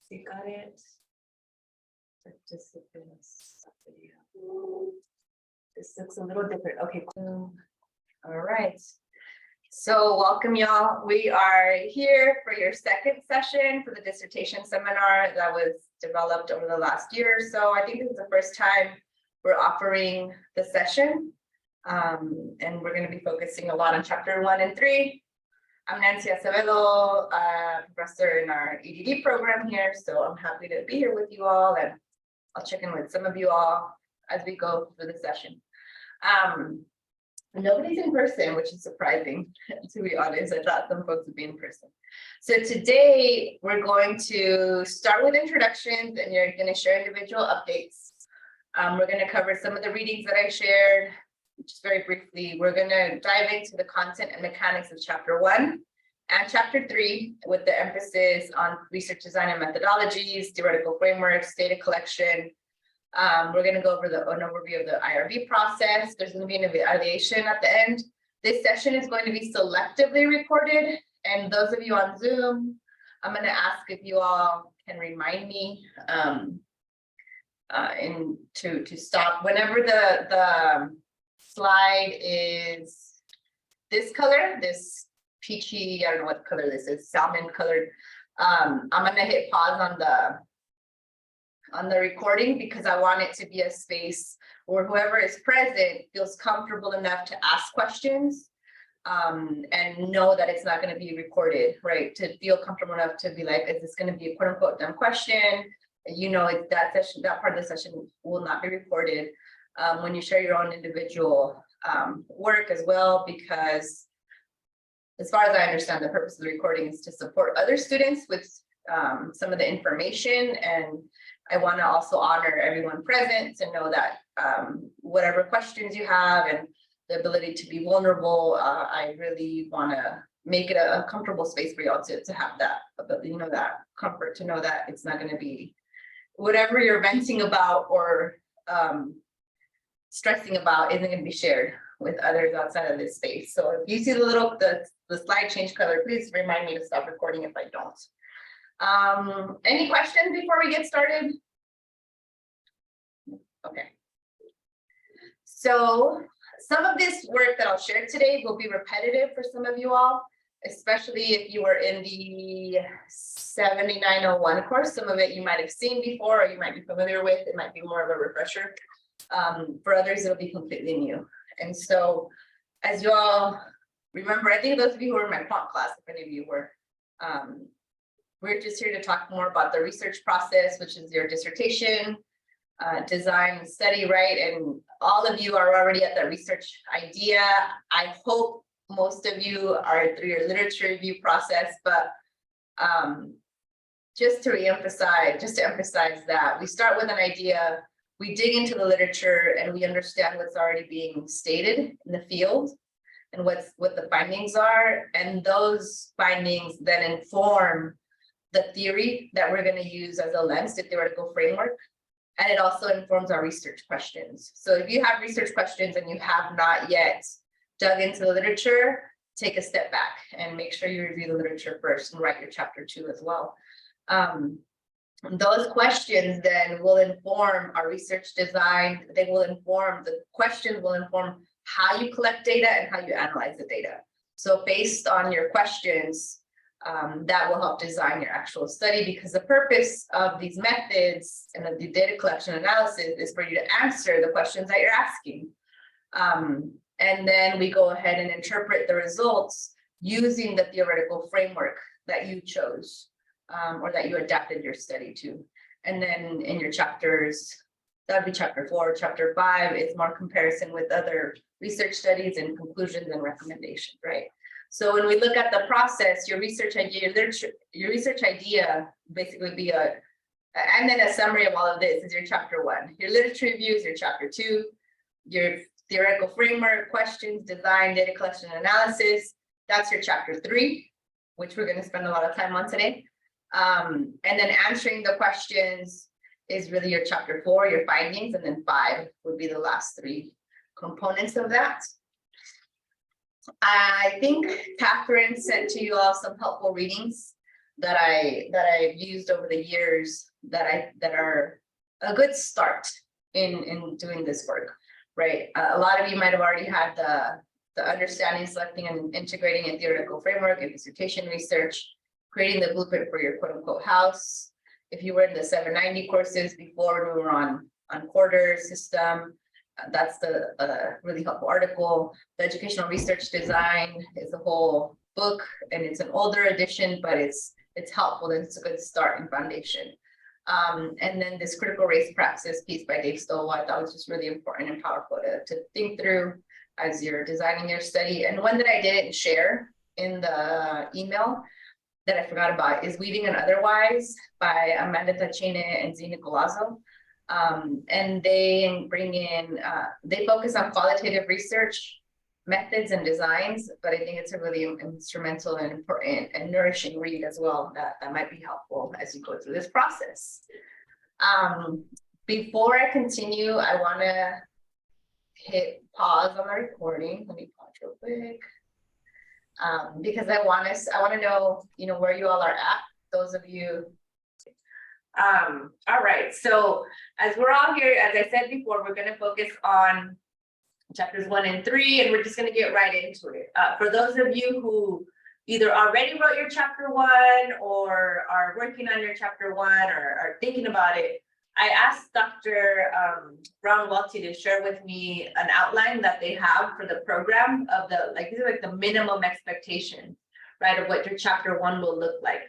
You got it. Participants video. This looks a little different. Okay, cool. All right. So welcome y'all. We are here for your second session for the dissertation seminar that was developed over the last year or so. I think this is the first time we're offering the session. And we're going to be focusing a lot on chapter 1 and 3. I'm Nancy Acevedo, professor in our EDD program here, so I'm happy to be here with you all, and I'll check in with some of you all as we go through the session. Nobody's in person, which is surprising, to be honest. I thought some folks would be in person. So today we're going to start with introductions, and you're going to share individual updates. We're going to cover some of the readings that I shared. Just very briefly, we're going to dive into the content and mechanics of chapter 1 and chapter 3 with the emphasis on research design and methodologies, theoretical frameworks, data collection. We're going to go over an overview of the IRB process. There's going to be an evaluation at the end. This session is going to be selectively recorded, and those of you on Zoom, I'm going to ask if you all can remind me to stop whenever the slide is this color, this peachy, I don't know what color this is, salmon colored. I'm gonna hit pause on the recording because I want it to be a space where whoever is present feels comfortable enough to ask questions and know that it's not going to be recorded, right? To feel comfortable enough to be like, is this going to be a quote unquote dumb question? You know, that session, that part of the session will not be recorded. When you share your own individual work as well, because as far as I understand, the purpose of the recording is to support other students with some of the information. And I want to also honor everyone present to know that whatever questions you have and the ability to be vulnerable, I really want to make it a comfortable space for y'all to have that, you know, that comfort to know that it's not going to be whatever you're venting about or stressing about isn't going to be shared with others outside of this space. So if you see the slide change color, please remind me to stop recording if I don't. Any questions before we get started? Okay. So some of this work that I'll share today will be repetitive for some of you all, especially if you were in the 7901 course. Some of it you might have seen before or you might be familiar with. It might be more of a refresher. For others, it'll be completely new. And so, as you all remember, I think those of you who were in my prompt class, if any of you were, we're just here to talk more about the research process, which is your dissertation, design, and study, right? And all of you are already at that research idea. I hope most of you are through your literature review process, but just to emphasize that we start with an idea. We dig into the literature and we understand what's already being stated in the field and what the findings are. And those findings then inform the theory that we're going to use as a lens, the theoretical framework. And it also informs our research questions. So if you have research questions and you have not yet dug into the literature, take a step back and make sure you review the literature first and write your chapter 2 as well. Those questions then will inform our research design. The questions will inform how you collect data and how you analyze the data. So based on your questions, that will help design your actual study, because the purpose of these methods and of the data collection analysis is for you to answer the questions that you're asking. And then we go ahead and interpret the results using the theoretical framework that you chose. Or that you adapted your study to. And then in your chapters, that'd be chapter 4, chapter 5 is more comparison with other research studies and conclusions and recommendations, right? So when we look at the process, your research idea basically be and then a summary of all of this is your chapter 1. Your literature review is your chapter 2, your theoretical framework, questions, design, data collection, analysis, that's your chapter 3, which we're going to spend a lot of time on today. And then answering the questions is really your chapter 4, your findings, and then 5 would be the last 3 components of that. I think Catherine sent to you all some helpful readings that I've used over the years that are a good start in doing this work, right? A lot of you might have already had the understanding, selecting, and integrating a theoretical framework and dissertation research, creating the blueprint for your quote unquote house. If you were in the 790 courses before, we were on quarter system. That's the really helpful article. The educational research design is a whole book, and it's an older edition, but it's helpful and it's a good start and foundation. And then this critical race praxis piece by Dave Stowell, I thought was just really important and powerful to think through as you're designing your study. And one that I didn't share in the email that I forgot about is Weaving and Otherwise by Amanda Tachene and Zina Golazo. And they bring in, they focus on qualitative research methods and designs, but I think it's a really instrumental and important and nourishing read as well that might be helpful as you go through this process. Before I continue, I want to hit pause on the recording. Let me pause real quick. Because I want to know, where you all are at, those of you. All right, so as we're all here, as I said before, we're going to focus on chapters 1 and 3, and we're just going to get right into it. For those of you who either already wrote your chapter 1 or are working on your chapter 1 or are thinking about it, I asked Dr. Brown-Welty to share with me an outline that they have for the program of these are like the minimum expectation, right, of what your chapter 1 will look like.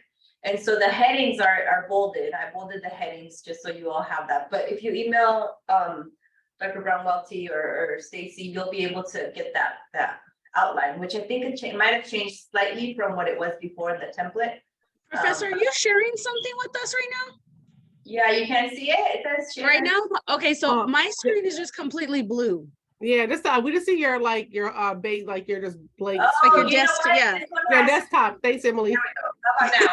And so the headings are bolded. I bolded the headings just so you all have that. But if you email Dr. Brown-Welty or Stacy, you'll be able to get that outline, which I think it might have changed slightly from what it was before in the template. Professor, are you sharing something with us right now? Yeah, you can see it. It says share. Right now? Okay, so my screen is just completely blue. Yeah, this we just see your base, like you're just blank. Oh, like your desktop, yeah. Your desktop. Thanks, Emily. How about now?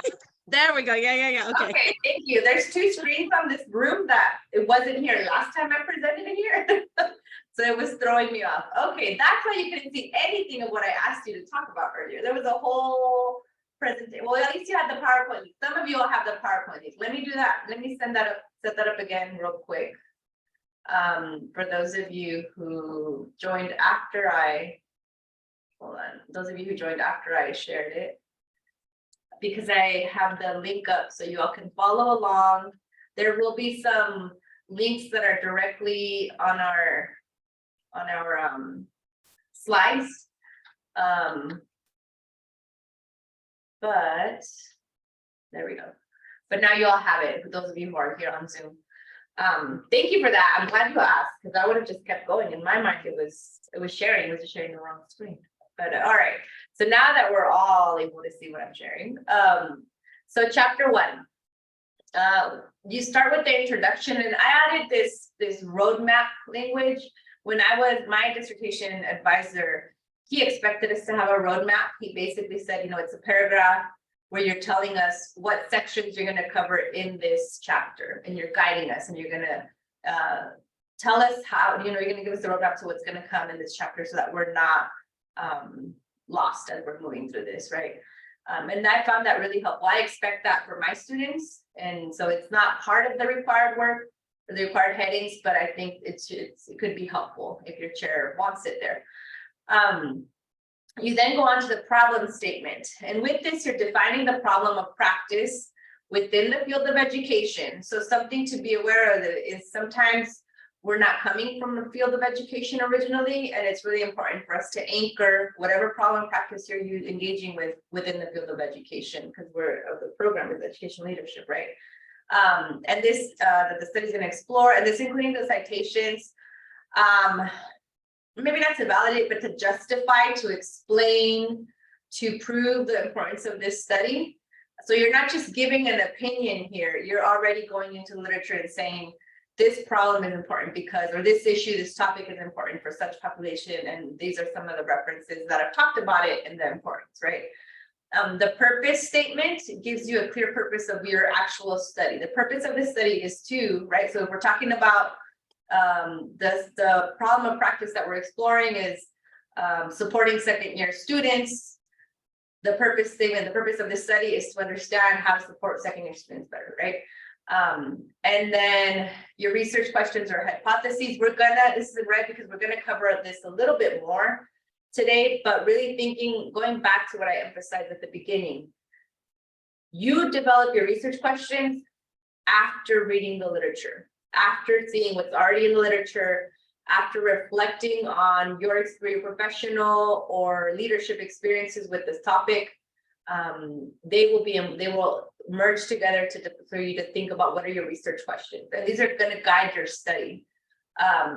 There we go. Yeah. Okay. Okay, thank you. There's 2 screens on this room that it wasn't here last time I presented it here. So it was throwing me off. Okay, that's why you couldn't see anything of what I asked you to talk about earlier. There was a whole presentation. Well, at least you had the PowerPoint. Some of you all have the PowerPoint. Let me do that. Let me set that up again real quick. For those of you who joined after those of you who joined after I shared it, because I have the link up so you all can follow along. There will be some links that are directly on our slides. But there we go. But now you all have it, for those of you who are here on Zoom. Thank you for that. I'm glad you asked, because I would have just kept going. In my mind, it was sharing. It was just sharing the wrong screen. But all right. So now that we're all able to see what I'm sharing, so chapter 1, you start with the introduction, and I added this roadmap language. When I was my dissertation advisor, he expected us to have a roadmap. He basically said, it's a paragraph where you're telling us what sections you're going to cover in this chapter, and you're guiding us, and you're going to tell us how, you're going to give us the roadmap to what's going to come in this chapter so that we're not lost as we're moving through this, right? And I found that really helpful. I expect that for my students, and so it's not part of the required work or the required headings, but I think it could be helpful if your chair wants it there. You then go on to the problem statement, and with this, you're defining the problem of practice within the field of education. So something to be aware of is sometimes we're not coming from the field of education originally, and it's really important for us to anchor whatever problem practice you're engaging with within the field of education, because the program is education leadership, right? And this that the study is going to explore, and this including the citations, maybe not to validate, but to justify, to explain, to prove the importance of this study. So you're not just giving an opinion here, you're already going into literature and saying, this problem is important because, or this issue, this topic is important for such population, and these are some of the references that have talked about it and the importance, right? The purpose statement gives you a clear purpose of your actual study. The purpose of this study is right? So if we're talking about the problem of practice that we're exploring is supporting second-year students, the purpose statement, the purpose of this study is to understand how to support second-year students better, right? And then your research questions or hypotheses, this is in red because we're gonna cover this a little bit more today, but really thinking, going back to what I emphasized at the beginning, you develop your research questions after reading the literature, after seeing what's already in the literature, after reflecting on your experience, professional or leadership experiences with this topic. They will merge together for you to think about what are your research questions, and these are going to guide your study.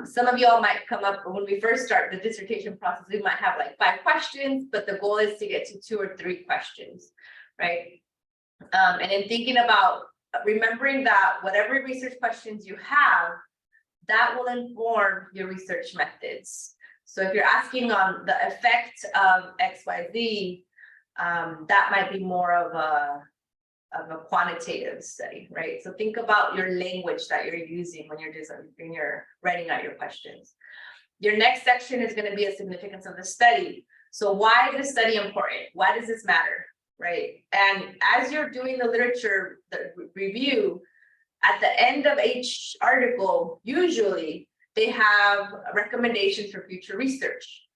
Some of y'all might come up when we first start the dissertation process, we might have like 5 questions, but the goal is to get to 2 or 3 questions, right? And in thinking about remembering that whatever research questions you have, that will inform your research methods. So if you're asking on the effect of XYZ, that might be more of a quantitative study, right? So think about your language that you're using when you're writing out your questions. Your next section is going to be a significance of the study. So why is this study important? Why does this matter, right? And as you're doing the literature review, at the end of each article, usually they have recommendations for future research.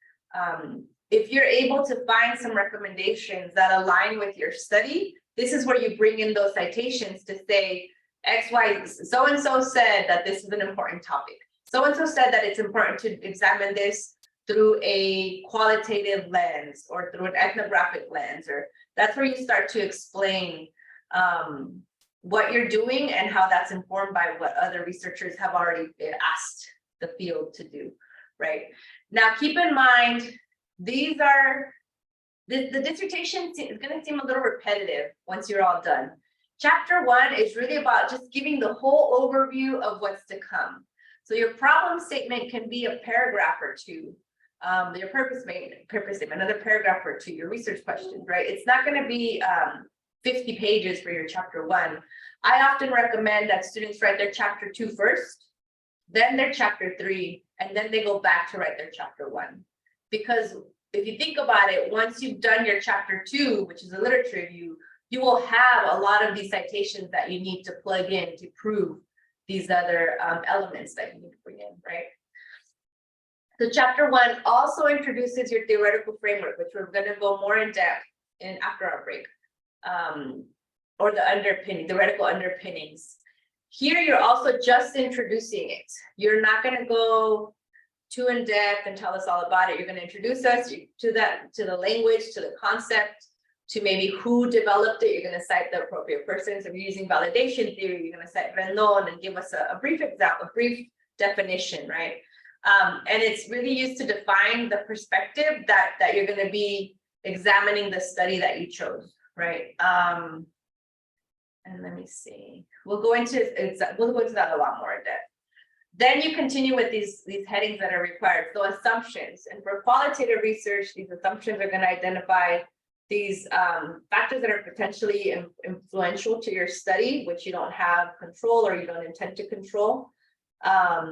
If you're able to find some recommendations that align with your study, this is where you bring in those citations to say, so-and-so said that this is an important topic. So-and-so said that it's important to examine this through a qualitative lens or through an ethnographic lens, or that's where you start to explain what you're doing and how that's informed by what other researchers have already asked the field to do, right? Now, keep in mind, these are, the dissertation is going to seem a little repetitive once you're all done. Chapter 1 is really about just giving the whole overview of what's to come. So your problem statement can be a paragraph or 2. Your purpose statement, another paragraph or 2, your research questions, right? It's not going to be 50 pages for your chapter 1. I often recommend that students write their chapter 2 first, then their chapter 3, and then they go back to write their chapter 1. Because if you think about it, once you've done your chapter 2, which is a literature review, you will have a lot of these citations that you need to plug in to prove these other elements that you need to bring in, right? So chapter 1 also introduces your theoretical framework, which we're going to go more in depth in after our break. Or the theoretical underpinnings. Here, you're also just introducing it. You're not going to go too in depth and tell us all about it. You're going to introduce us to the language, to the concept, to maybe who developed it. You're going to cite the appropriate persons. If you're using validation theory, you're going to cite Rendon and give us a brief example, a brief definition, right? And it's really used to define the perspective that you're going to be examining the study that you chose. Right. And let me see. We'll go into that a lot more in depth. Then you continue with these headings that are required. So assumptions, and for qualitative research, these assumptions are going to identify these factors that are potentially influential to your study, which you don't have control or you don't intend to control.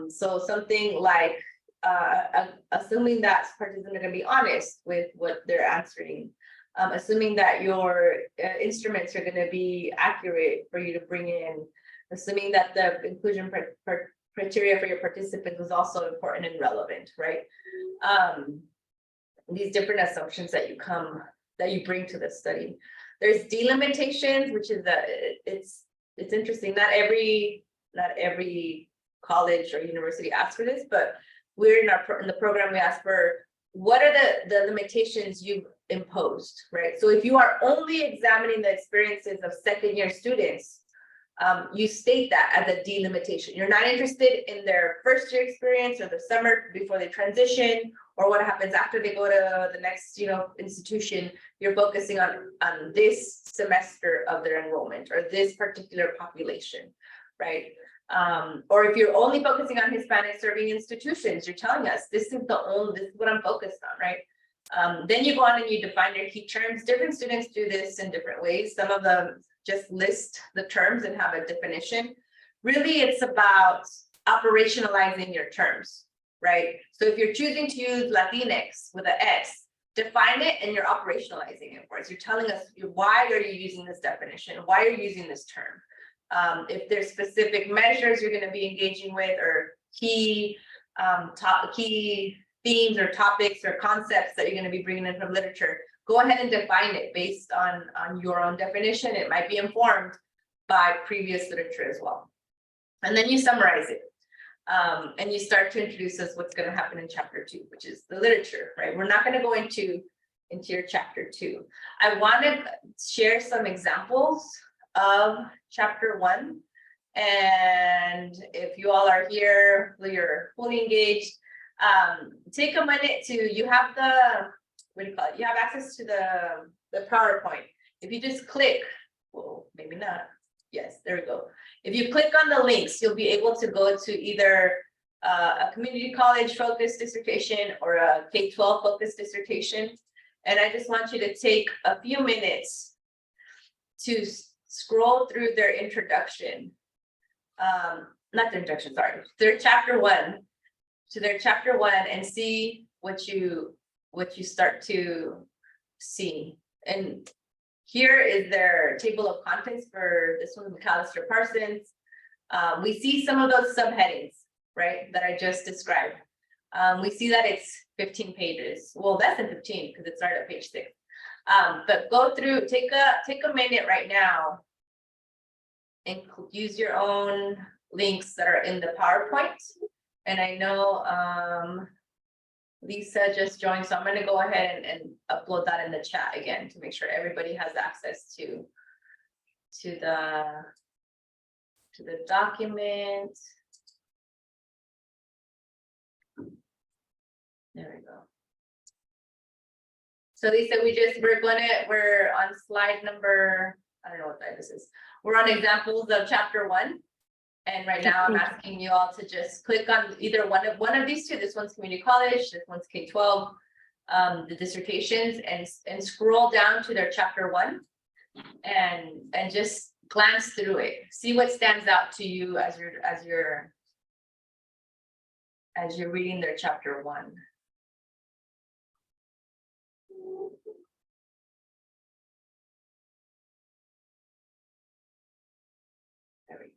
So something like assuming that participants are going to be honest with what they're answering. Assuming that your instruments are going to be accurate for you to bring in, assuming that the inclusion criteria for your participants was also important and relevant, right? These different assumptions that you bring to the study. There's delimitations, which is it's interesting. Not every college or university asks for this, but we're in the program we ask for what are the limitations you've imposed, right? So if you are only examining the experiences of second-year students, you state that as a delimitation. You're not interested in their first-year experience or the summer before they transition or what happens after they go to the next, institution. You're focusing on this semester of their enrollment or this particular population, right? Or if you're only focusing on Hispanic serving institutions, you're telling us this is what I'm focused on, right? Then you go on and you define your key terms. Different students do this in different ways. Some of them just list the terms and have a definition. Really, it's about operationalizing your terms, right? So if you're choosing to use Latinx with an X, define it and you're operationalizing it for us. You're telling us why are you using this definition? Why are you using this term? If there's specific measures you're going to be engaging with, or key key themes or topics or concepts that you're going to be bringing in from literature, go ahead and define it based on your own definition. It might be informed by previous literature as well. And then you summarize it. And you start to introduce us what's going to happen in chapter 2, which is the literature, right? We're not going to go into your chapter 2. I want to share some examples of chapter 1. And if you all are here, you're fully engaged, take a minute you have the, what do you call it? You have access to the PowerPoint. If you just click, well, maybe not. Yes, there we go. If you click on the links, you'll be able to go to either a community college focused dissertation or a K-12 focused dissertation. And I just want you to take a few minutes to scroll through their introduction. Not their introduction, sorry, their chapter 1, to their chapter 1, and see what you start to see. And here is their table of contents for this one, McAllister Parsons. We see some of those subheadings, right, that I just described. We see that it's 15 pages. Well, less than 15 because it started at page 6. But go through, take a minute right now and use your own links that are in the PowerPoint. And I know Lisa just joined, so I'm going to go ahead and upload that in the chat again to make sure everybody has access to the document. There we go. So Lisa, we're on slide number, I don't know what slide this is. We're on examples of chapter 1. And right now I'm asking you all to just click on either one of these two. This one's community college, this one's K-12, the dissertations, and scroll down to their chapter 1 and just glance through it. See what stands out to you as you're reading their chapter 1. There we go.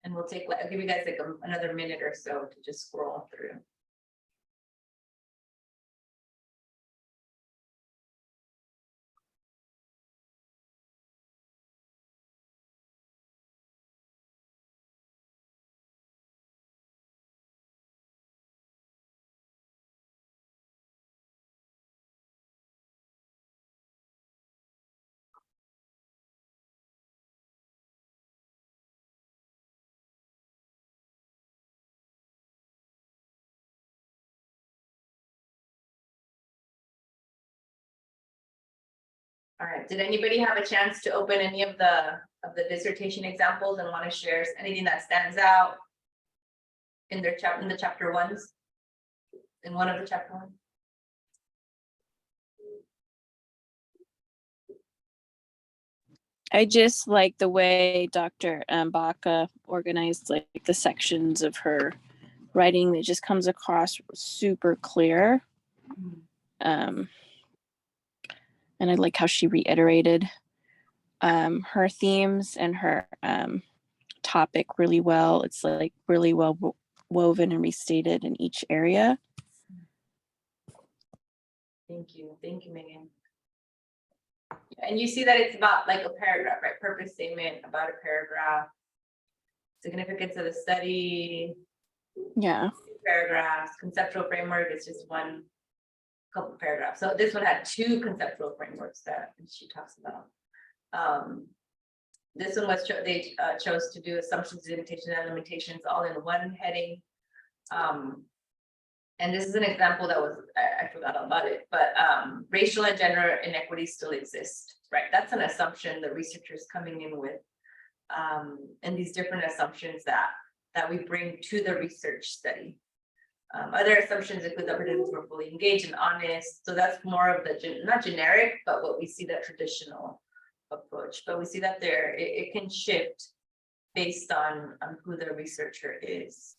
And we'll I'll give you guys like another minute or so to just scroll through. All right, did anybody have a chance to open any of the dissertation examples and want to share anything that stands out in the chapter 1s, in one of the chapter 1s? I just like the way Dr. Baca organized like the sections of her writing. That just comes across super clear. And I like how she reiterated her themes and her topic really well. It's like really well woven and restated in each area. Thank you, Megan. And you see that it's about like a paragraph, right? Purpose statement about a paragraph. Significance of the study. Yeah. Paragraphs. Conceptual framework is just one couple paragraphs. So this one had 2 conceptual frameworks that she talks about. This one was they chose to do assumptions, limitations, and limitations all in one heading. And this is an example that was, I forgot about it, but racial and gender inequities still exist, right? That's an assumption the researchers coming in with, and these different assumptions that we bring to the research study. Other assumptions include that participants were fully engaged and honest. So that's more of the, not generic, but what we see that traditional approach. But we see that it can shift based on who the researcher is.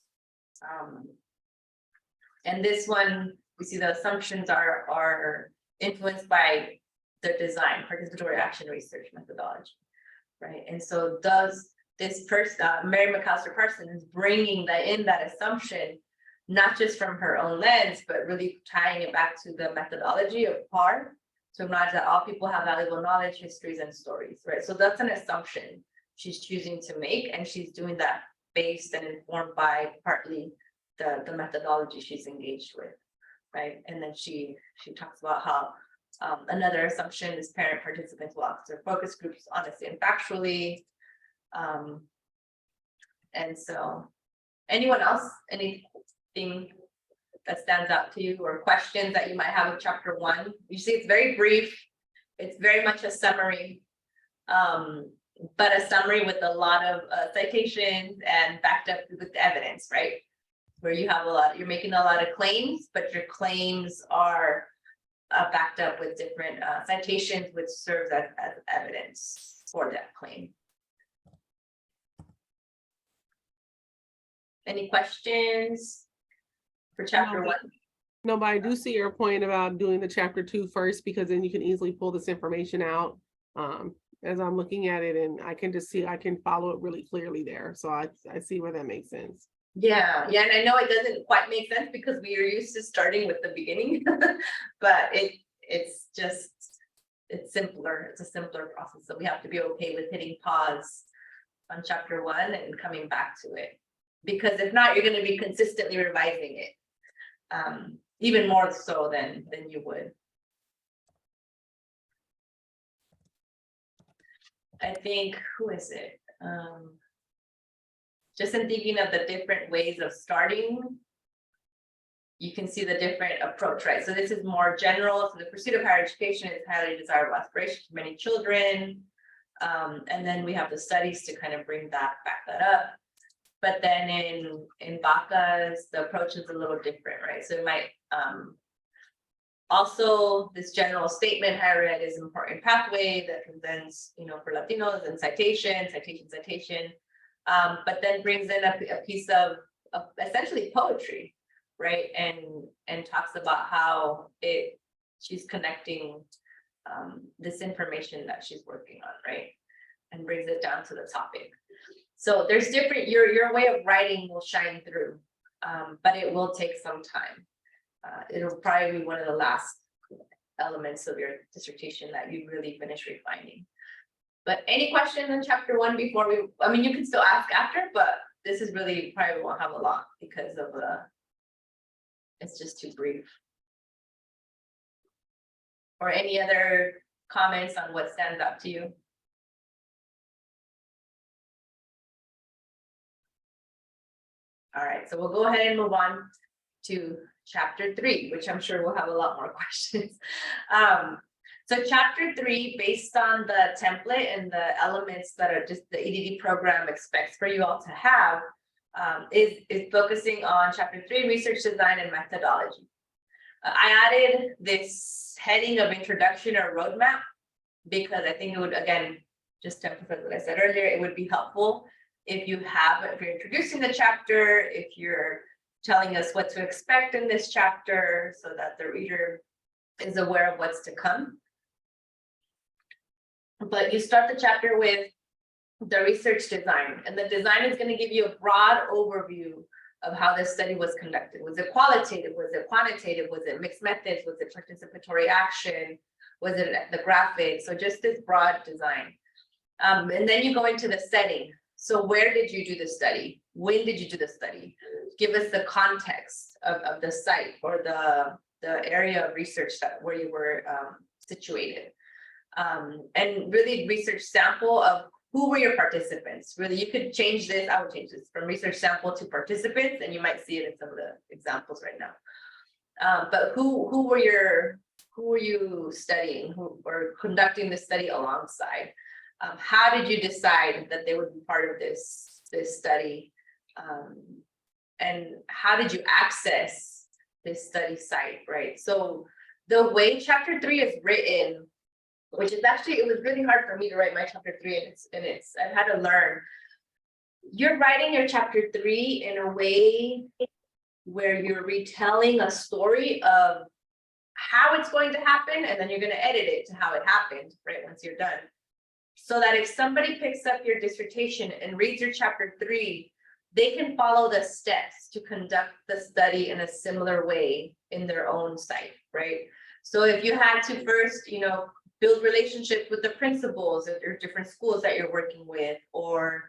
And this one, we see the assumptions are influenced by the design, participatory action research methodology, right? And so does this person, Mary McAllister Parson, is bringing that assumption, not just from her own lens, but really tying it back to the methodology of PAR, to acknowledge that all people have valuable knowledge, histories, and stories, right? So that's an assumption she's choosing to make, and she's doing that based and informed by partly the methodology she's engaged with, right? And then she talks about how another assumption is parent participants will offer focus groups honestly and factually. And so anyone else, anything that stands out to you or questions that you might have with chapter 1? You see, it's very brief. It's very much a summary, but a summary with a lot of citations and backed up with the evidence, right? Where you have you're making a lot of claims, but your claims are backed up with different citations, which serves as evidence for that claim. Any questions for chapter 1? No, but I do see your point about doing the chapter 2 first, because then you can easily pull this information out as I'm looking at it, and I can just see, I can follow it really clearly there. So I see where that makes sense. Yeah, and I know it doesn't quite make sense because we are used to starting with the beginning, but it's simpler. It's a simpler process. So we have to be okay with hitting pause on chapter 1 and coming back to it. Because if not, you're going to be consistently revising it, even more so than you would. I think, who is it? Just in thinking of the different ways of starting, you can see the different approach, right? So this is more general. So the pursuit of higher education is highly desirable aspiration for many children. And then we have the studies to kind of back that up. But then in Baca's, the approach is a little different, right? So it might also this general statement, higher ed is an important pathway that presents, for Latinos, and citation, but then brings in a piece of essentially poetry, right? And talks about how she's connecting this information that she's working on, right? And brings it down to the topic. So there's different, your way of writing will shine through, but it will take some time. It'll probably be one of the last elements of your dissertation that you really finish refining. But any questions in chapter 1 before you can still ask after, but this is really probably won't have a lot because of it's just too brief. Or any other comments on what stands out to you? All right, so we'll go ahead and move on to chapter 3, which I'm sure we'll have a lot more questions. So chapter 3, based on the template and the elements that are just the EDD program expects for you all to have, is focusing on chapter 3, research design and methodology. I added this heading of introduction or roadmap because I think it would, again, just to emphasize what I said earlier, it would be helpful if you're introducing the chapter, if you're telling us what to expect in this chapter so that the reader is aware of what's to come. But you start the chapter with the research design, and the design is going to give you a broad overview of how this study was conducted. Was it qualitative? Was it quantitative? Was it mixed methods? Was it participatory action? Was it the graphics? So just this broad design. And then you go into the setting. So where did you do the study? When did you do the study? Give us the context of the site or the area of research where you were situated. And really research sample of who were your participants. Really, you could change this, I would change this from research sample to participants, and you might see it in some of the examples right now. But who were you studying, who were conducting the study alongside? How did you decide that they would be part of this study? And how did you access this study site, right? So the way chapter 3 is written, which is actually, it was really hard for me to write my chapter 3, and it's I've had to learn. you're writing your chapter 3 in a way where you're retelling a story of how it's going to happen, and then you're going to edit it to how it happened, right, once you're done. So that if somebody picks up your dissertation and reads your chapter 3, they can follow the steps to conduct the study in a similar way in their own site, right? So if you had to first, you know, build relationships with the principals at your different schools that you're working with, or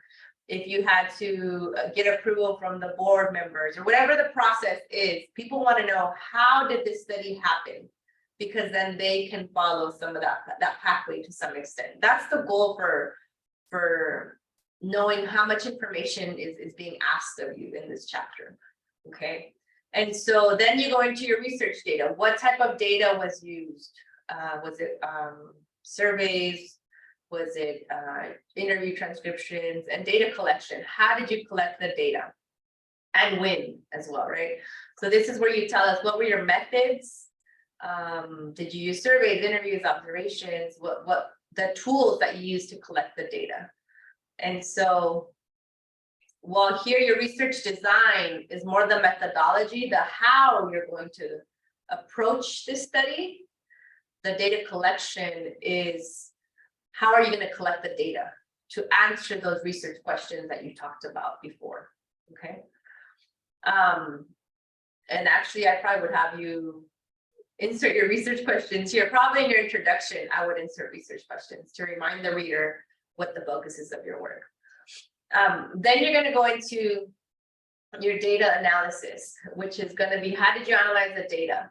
if you had to get approval from the board members, or whatever the process is, people want to know, how did this study happen? Because then they can follow some of that pathway to some extent. That's the goal for knowing how much information is being asked of you in this chapter, okay? And so then you go into your research data. What type of data was used? Was it surveys? Was it interview transcriptions and data collection? How did you collect the data? And when as well, right? So this is where you tell us, what were your methods? Did you use surveys, interviews, observations? What the tools that you use to collect the data? And so while here your research design is more the methodology, the how you're going to approach this study, the data collection is, how are you going to collect the data to answer those research questions that you talked about before, okay? And actually, I probably would have you insert your research questions here. Probably in your introduction, I would insert research questions to remind the reader what the focus is of your work. Then you're going to go into your data analysis, which is going to be, how did you analyze the data?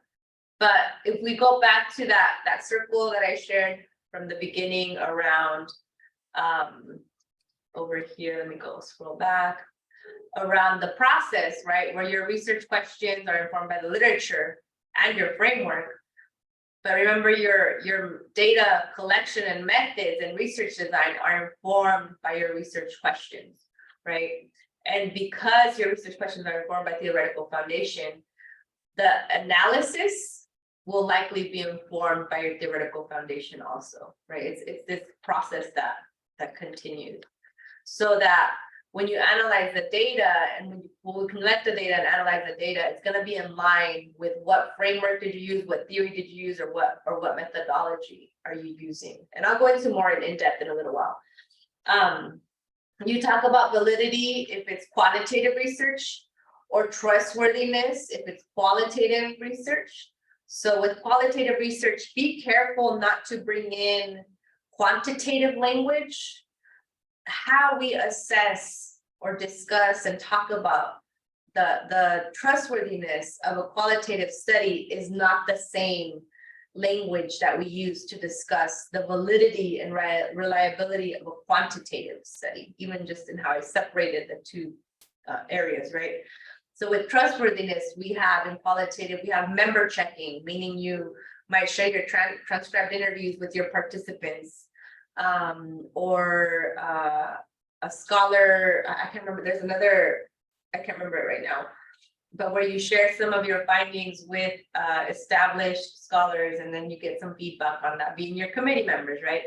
But if we go back to that circle that I shared from the beginning around over here, let me go scroll back, around the process, right, where your research questions are informed by the literature and your framework. But remember, your data collection and methods and research design are informed by your research questions, right? And because your research questions are informed by theoretical foundation, the analysis will likely be informed by your theoretical foundation also, right? It's this process that continues. So that when you analyze the data, and when we collect the data and analyze the data, it's going to be in line with what framework did you use, what theory did you use, or what methodology are you using. And I'll go into more in depth in a little while. You talk about validity if it's quantitative research, or trustworthiness if it's qualitative research. So with qualitative research, be careful not to bring in quantitative language. How we assess or discuss and talk about the trustworthiness of a qualitative study is not the same language that we use to discuss the validity and reliability of a quantitative study, even just in how I separated the two areas, right? So with trustworthiness, we have in qualitative, we have member checking, meaning you might share your transcribed interviews with your participants, or a scholar, I can't remember, there's another, I can't remember it right now, but where you share some of your findings with established scholars, and then you get some feedback on that, being your committee members, right?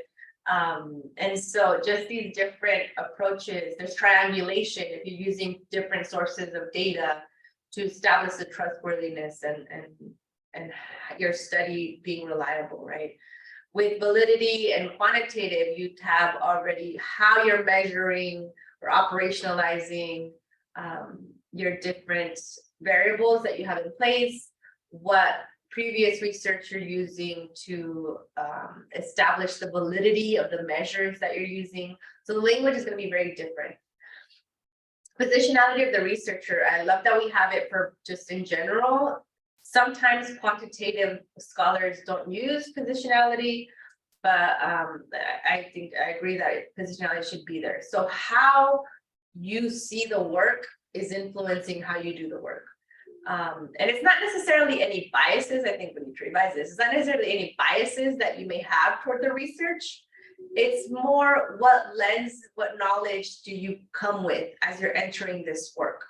And so just these different approaches, there's triangulation if you're using different sources of data to establish the trustworthiness and your study being reliable, right? With validity and quantitative, you have already how you're measuring or operationalizing your different variables that you have in place, what previous research you're using to establish the validity of the measures that you're using. So the language is going to be very different. Positionality of the researcher, I love that we have it for just in general. Sometimes quantitative scholars don't use positionality, but I think I agree that positionality should be there. So how you see the work is influencing how you do the work. And it's not necessarily any biases. I think when you revise this, it's not necessarily any biases that you may have toward the research. It's more what lens, what knowledge do you come with as you're entering this work,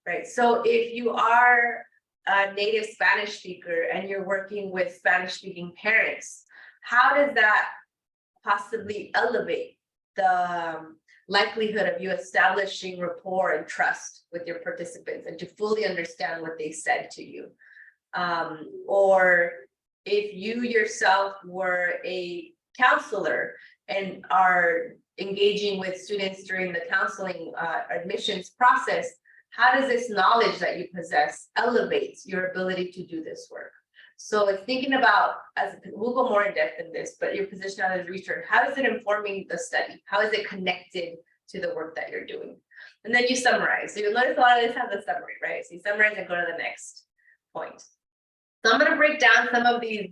right? So if you are a native Spanish speaker and you're working with Spanish speaking parents, how does that possibly elevate the likelihood of you establishing rapport and trust with your participants and to fully understand what they said to you. Or if you yourself were a counselor and are engaging with students during the counseling admissions process, how does this knowledge that you possess elevate your ability to do this work? So it's thinking about, we'll go more in depth in this, but your position as a researcher, how is it informing the study? How is it connected to the work that you're doing? And then you summarize. So you'll notice a lot of this has a summary, right? So you summarize and go to the next point. So I'm going to break down some of these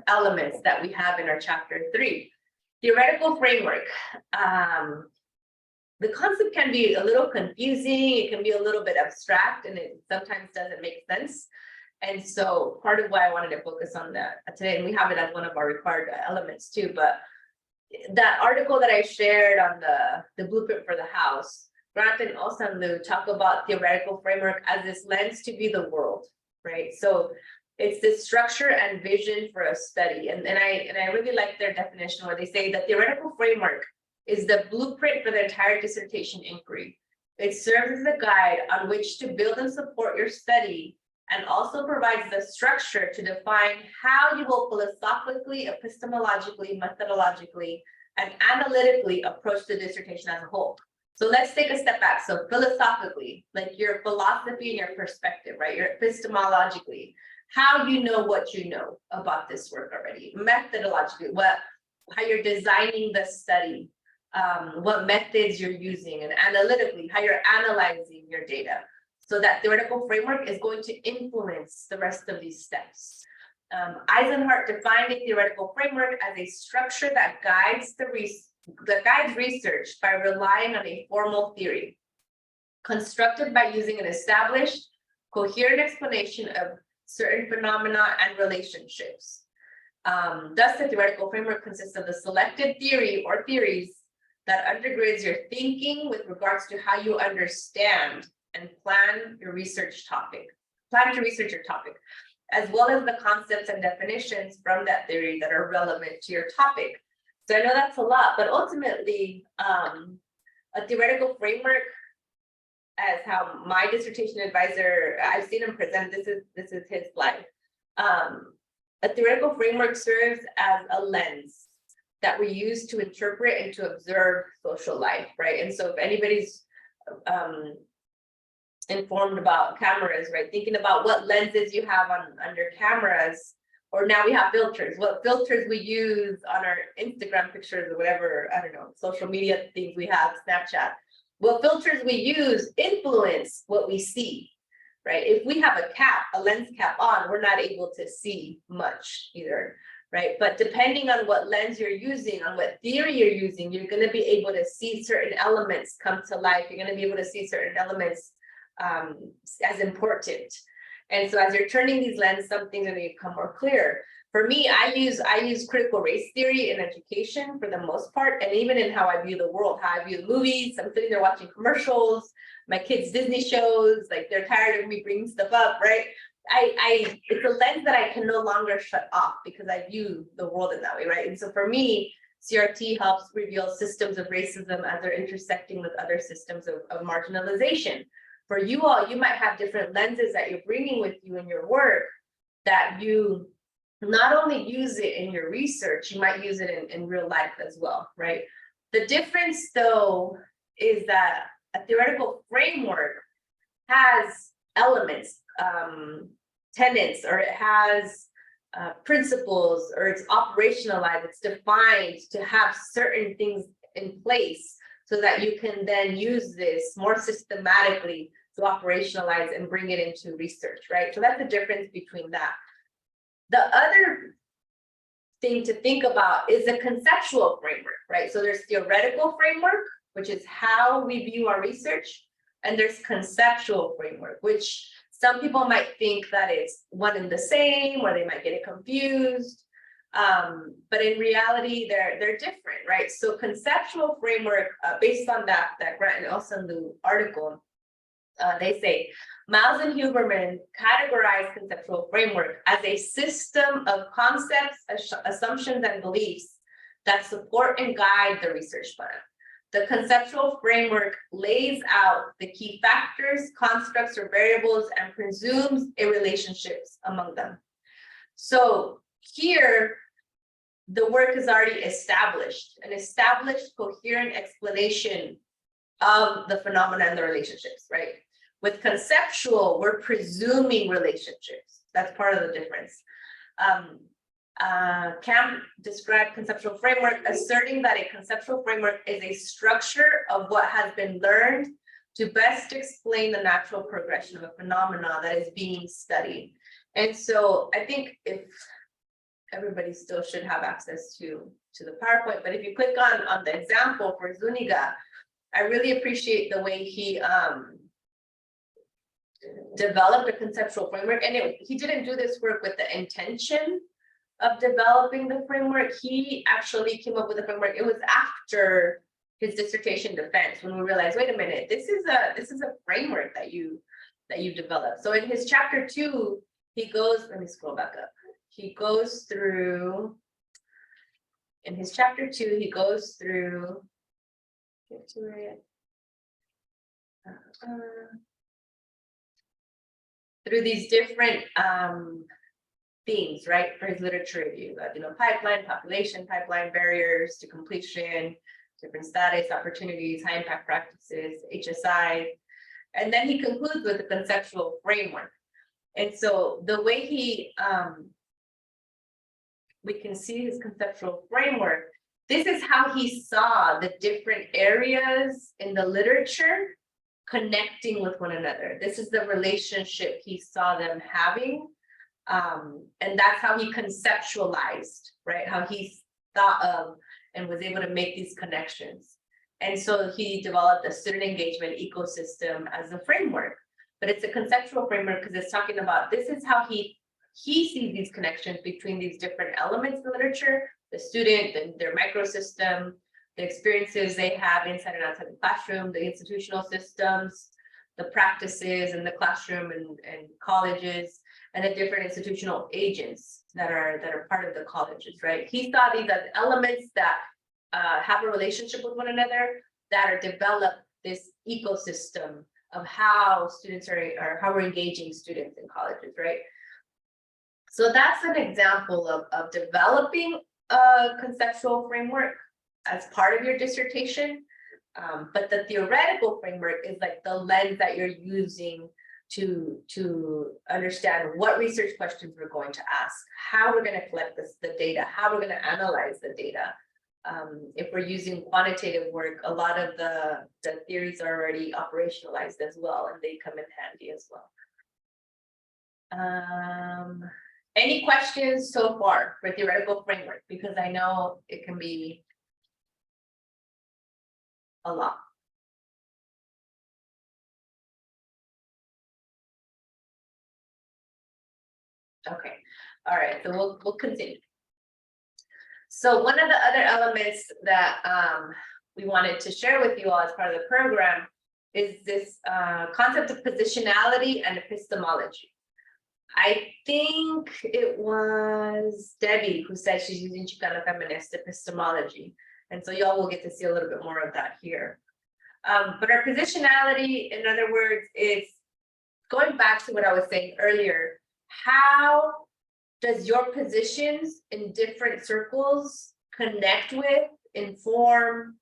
elements that we have in our chapter 3. Theoretical framework. The concept can be a little confusing. It can be a little bit abstract, and it sometimes doesn't make sense. And so part of why I wanted to focus on that today, and we have it as one of our required elements too, but that article that I shared on the blueprint for the house, Grant and Osanloo talk about theoretical framework as this lens to view the world, right? So it's this structure and vision for a study. And I really like their definition where they say that theoretical framework is the blueprint for the entire dissertation inquiry. It serves as a guide on which to build and support your study, and also provides the structure to define how you will philosophically, epistemologically, methodologically, and analytically approach the dissertation as a whole. So let's take a step back. So philosophically, like your philosophy and your perspective, right? Your epistemologically, how you know what you know about this work already. Methodologically, how you're designing the study, what methods you're using, and analytically, how you're analyzing your data. So that theoretical framework is going to influence the rest of these steps. Eisenhardt defined a theoretical framework as a structure that guides research by relying on a formal theory, constructed by using an established, coherent explanation of certain phenomena and relationships. Thus, the theoretical framework consists of the selected theory or theories that undergirds your thinking with regards to how you understand and plan to research your topic, as well as the concepts and definitions from that theory that are relevant to your topic. So I know that's a lot, but ultimately, a theoretical framework, as how my dissertation advisor, I've seen him present, this is his slide. A theoretical framework serves as a lens that we use to interpret and to observe social life, right? And so if anybody's informed about cameras, right? Thinking about what lenses you have on your cameras, or now we have filters, what filters we use on our Instagram pictures or whatever, I don't know, social media things we have, Snapchat. What filters we use influence what we see, right? If we have a lens cap on, we're not able to see much either, right? But depending on what lens you're using, on what theory you're using, you're going to be able to see certain elements come to life. You're going to be able to see certain elements as important. And so as you're turning these lenses, some things are going to become more clear. For me, I use critical race theory in education for the most part, and even in how I view the world, how I view the movies. I'm sitting there watching commercials, my kids' Disney shows, like they're tired of me bringing stuff up, right? It's a lens that I can no longer shut off because I view the world in that way, right? And so for me, CRT helps reveal systems of racism as they're intersecting with other systems of marginalization. For you all, you might have different lenses that you're bringing with you in your work that you not only use it in your research, you might use it in real life as well, right? The difference though is that a theoretical framework has elements, tenets, or it has principles, or it's operationalized, it's defined to have certain things in place so that you can then use this more systematically to operationalize and bring it into research, right? So that's the difference between that. The other thing to think about is a conceptual framework, right? So there's theoretical framework, which is how we view our research, and there's conceptual framework, which some people might think that it's one and the same, or they might get it confused. But in reality, they're different, right? So conceptual framework, based on that Grant and Osanloo article, they say, Miles and Huberman categorize conceptual framework as a system of concepts, assumptions, and beliefs that support and guide the research plan. the conceptual framework lays out the key factors, constructs, or variables and presumes a relationships among them. So here, the work is already established, an established coherent explanation of the phenomena and the relationships, right? With conceptual, we're presuming relationships. That's part of the difference. Camp described conceptual framework, asserting that a conceptual framework is a structure of what has been learned to best explain the natural progression of a phenomena that is being studied. And so I think if everybody still should have access to the PowerPoint, but if you click on the example for Zuniga, I really appreciate the way he developed a conceptual framework. And he didn't do this work with the intention of developing the framework. He actually came up with a framework. It was after his dissertation defense when we realized, wait a minute, this is a framework that you developed. So in his chapter 2, he goes, let me scroll back up. He goes through, in his chapter 2, he goes through, get to it. Through these different themes, right, for his literature review, pipeline, population, pipeline, barriers to completion, different status, opportunities, high impact practices, HSI, and then he concludes with a conceptual framework. And so the way he, we can see his conceptual framework, this is how he saw the different areas in the literature connecting with one another. This is the relationship he saw them having. And that's how he conceptualized, right? How he thought of and was able to make these connections. And so he developed a student engagement ecosystem as a framework, but it's a conceptual framework because it's talking about, this is how he sees these connections between these different elements in literature, the student, their microsystem, the experiences they have inside and outside the classroom, the institutional systems, the practices in the classroom and colleges, and the different institutional agents that are part of the colleges, right? He saw these as elements that have a relationship with one another, that are developed this ecosystem of how students are, or how we're engaging students in colleges, right? So that's an example of developing a conceptual framework as part of your dissertation. But the theoretical framework is like the lens that you're using to understand what research questions we're going to ask, how we're going to collect the data, how we're going to analyze the data. If we're using quantitative work, a lot of the theories are already operationalized as well, and they come in handy as well. Any questions so far for theoretical framework? Because I know it can be a lot. Okay, all right, so we'll continue. So one of the other elements that we wanted to share with you all as part of the program is this concept of positionality and epistemology. I think it was Debbie who said she's using Chicano feminist epistemology. And so y'all will get to see a little bit more of that here. But our positionality, in other words, is going back to what I was saying earlier. How does your positions in different circles connect with, inform,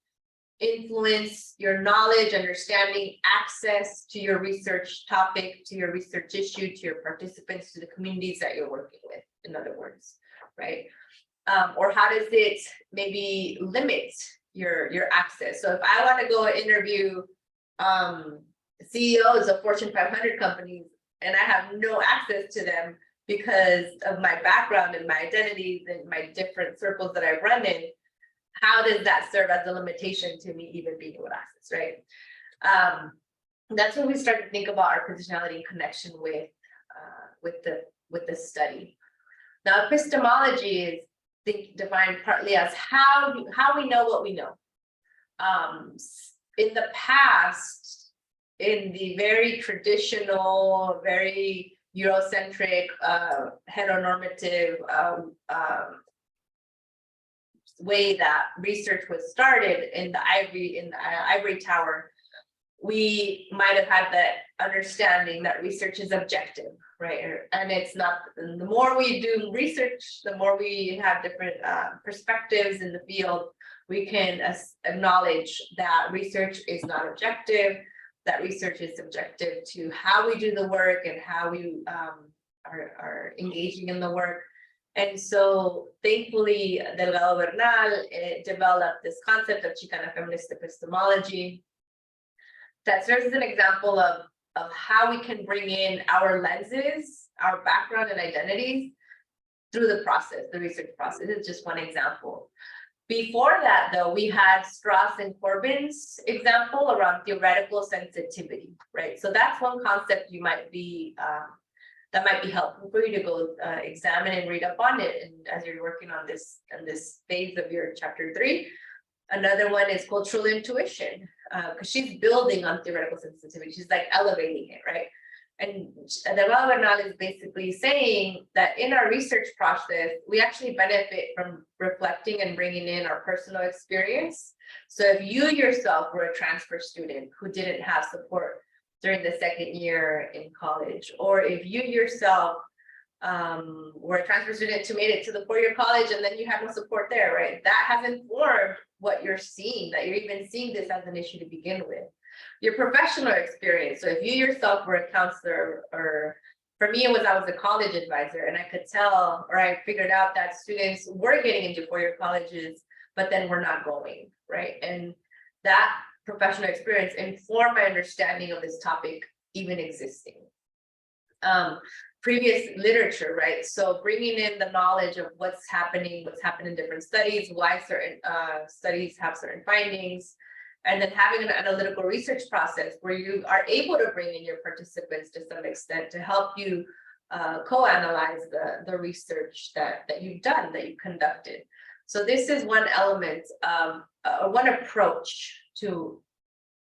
influence your knowledge, understanding, access to your research topic, to your research issue, to your participants, to the communities that you're working with, in other words, right? Or how does it maybe limit your access? So if I want to go interview CEOs of Fortune 500 companies and I have no access to them because of my background and my identities and my different circles that I run in, how does that serve as a limitation to me even being able to access, right? That's when we start to think about our positionality in connection with the study. Now, epistemology is defined partly as how we know what we know. In the past, in the very traditional, very Eurocentric, heteronormative way that research was started in the ivory tower, we might have had that understanding that research is objective, right? And it's not. And the more we do research, the more we have different perspectives in the field, we can acknowledge that research is not objective, that research is subjective to how we do the work and how we are engaging in the work. And so thankfully, Delgado Bernal developed this concept of Chicana feminist epistemology that serves as an example of how we can bring in our lenses, our background and identities through the process, the research process. It's just one example. Before that, though, we had Strauss and Corbin's example around theoretical sensitivity, right? So that's one concept you might be, that might be helpful for you to go examine and read up on it. And as you're working on this phase of your chapter 3, another one is cultural intuition, because she's building on theoretical sensitivity. She's like elevating it, right? And Delgado Bernal is basically saying that in our research process, we actually benefit from reflecting and bringing in our personal experience. So if you yourself were a transfer student who didn't have support during the second year in college, or if you yourself were a transfer student who made it to the 4-year college and then you have no support there, right? That has informed what you're seeing, that you're even seeing this as an issue to begin with. Your professional experience. So if you yourself were a counselor, or for me, I was a college advisor, and I could tell, or I figured out that students were getting into 4-year colleges, but then we're not going, right? And that professional experience informed my understanding of this topic even existing. Previous literature, right? So bringing in the knowledge of what's happened in different studies, why certain studies have certain findings, and then having an analytical research process where you are able to bring in your participants to some extent to help you co-analyze the research that you've done, that you conducted. So this is one element of, or one approach to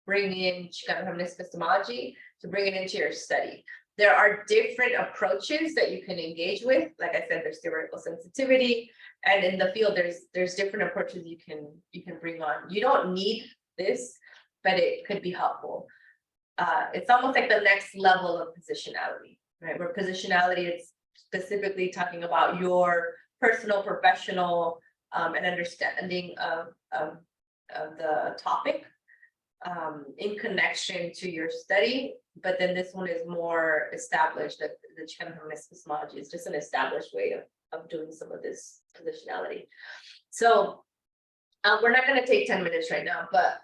bring in Chicana feminist epistemology, to bring it into your study. There are different approaches that you can engage with. Like I said, there's theoretical sensitivity, and in the field, there's different approaches you can bring on. You don't need this, but it could be helpful. It's almost like the next level of positionality, right? Where positionality is specifically talking about your personal, professional, and understanding of the topic in connection to your study. But then this one is more established, that the Chicana feminist epistemology is just an established way of doing some of this positionality. So we're not going to take 10 minutes right now, but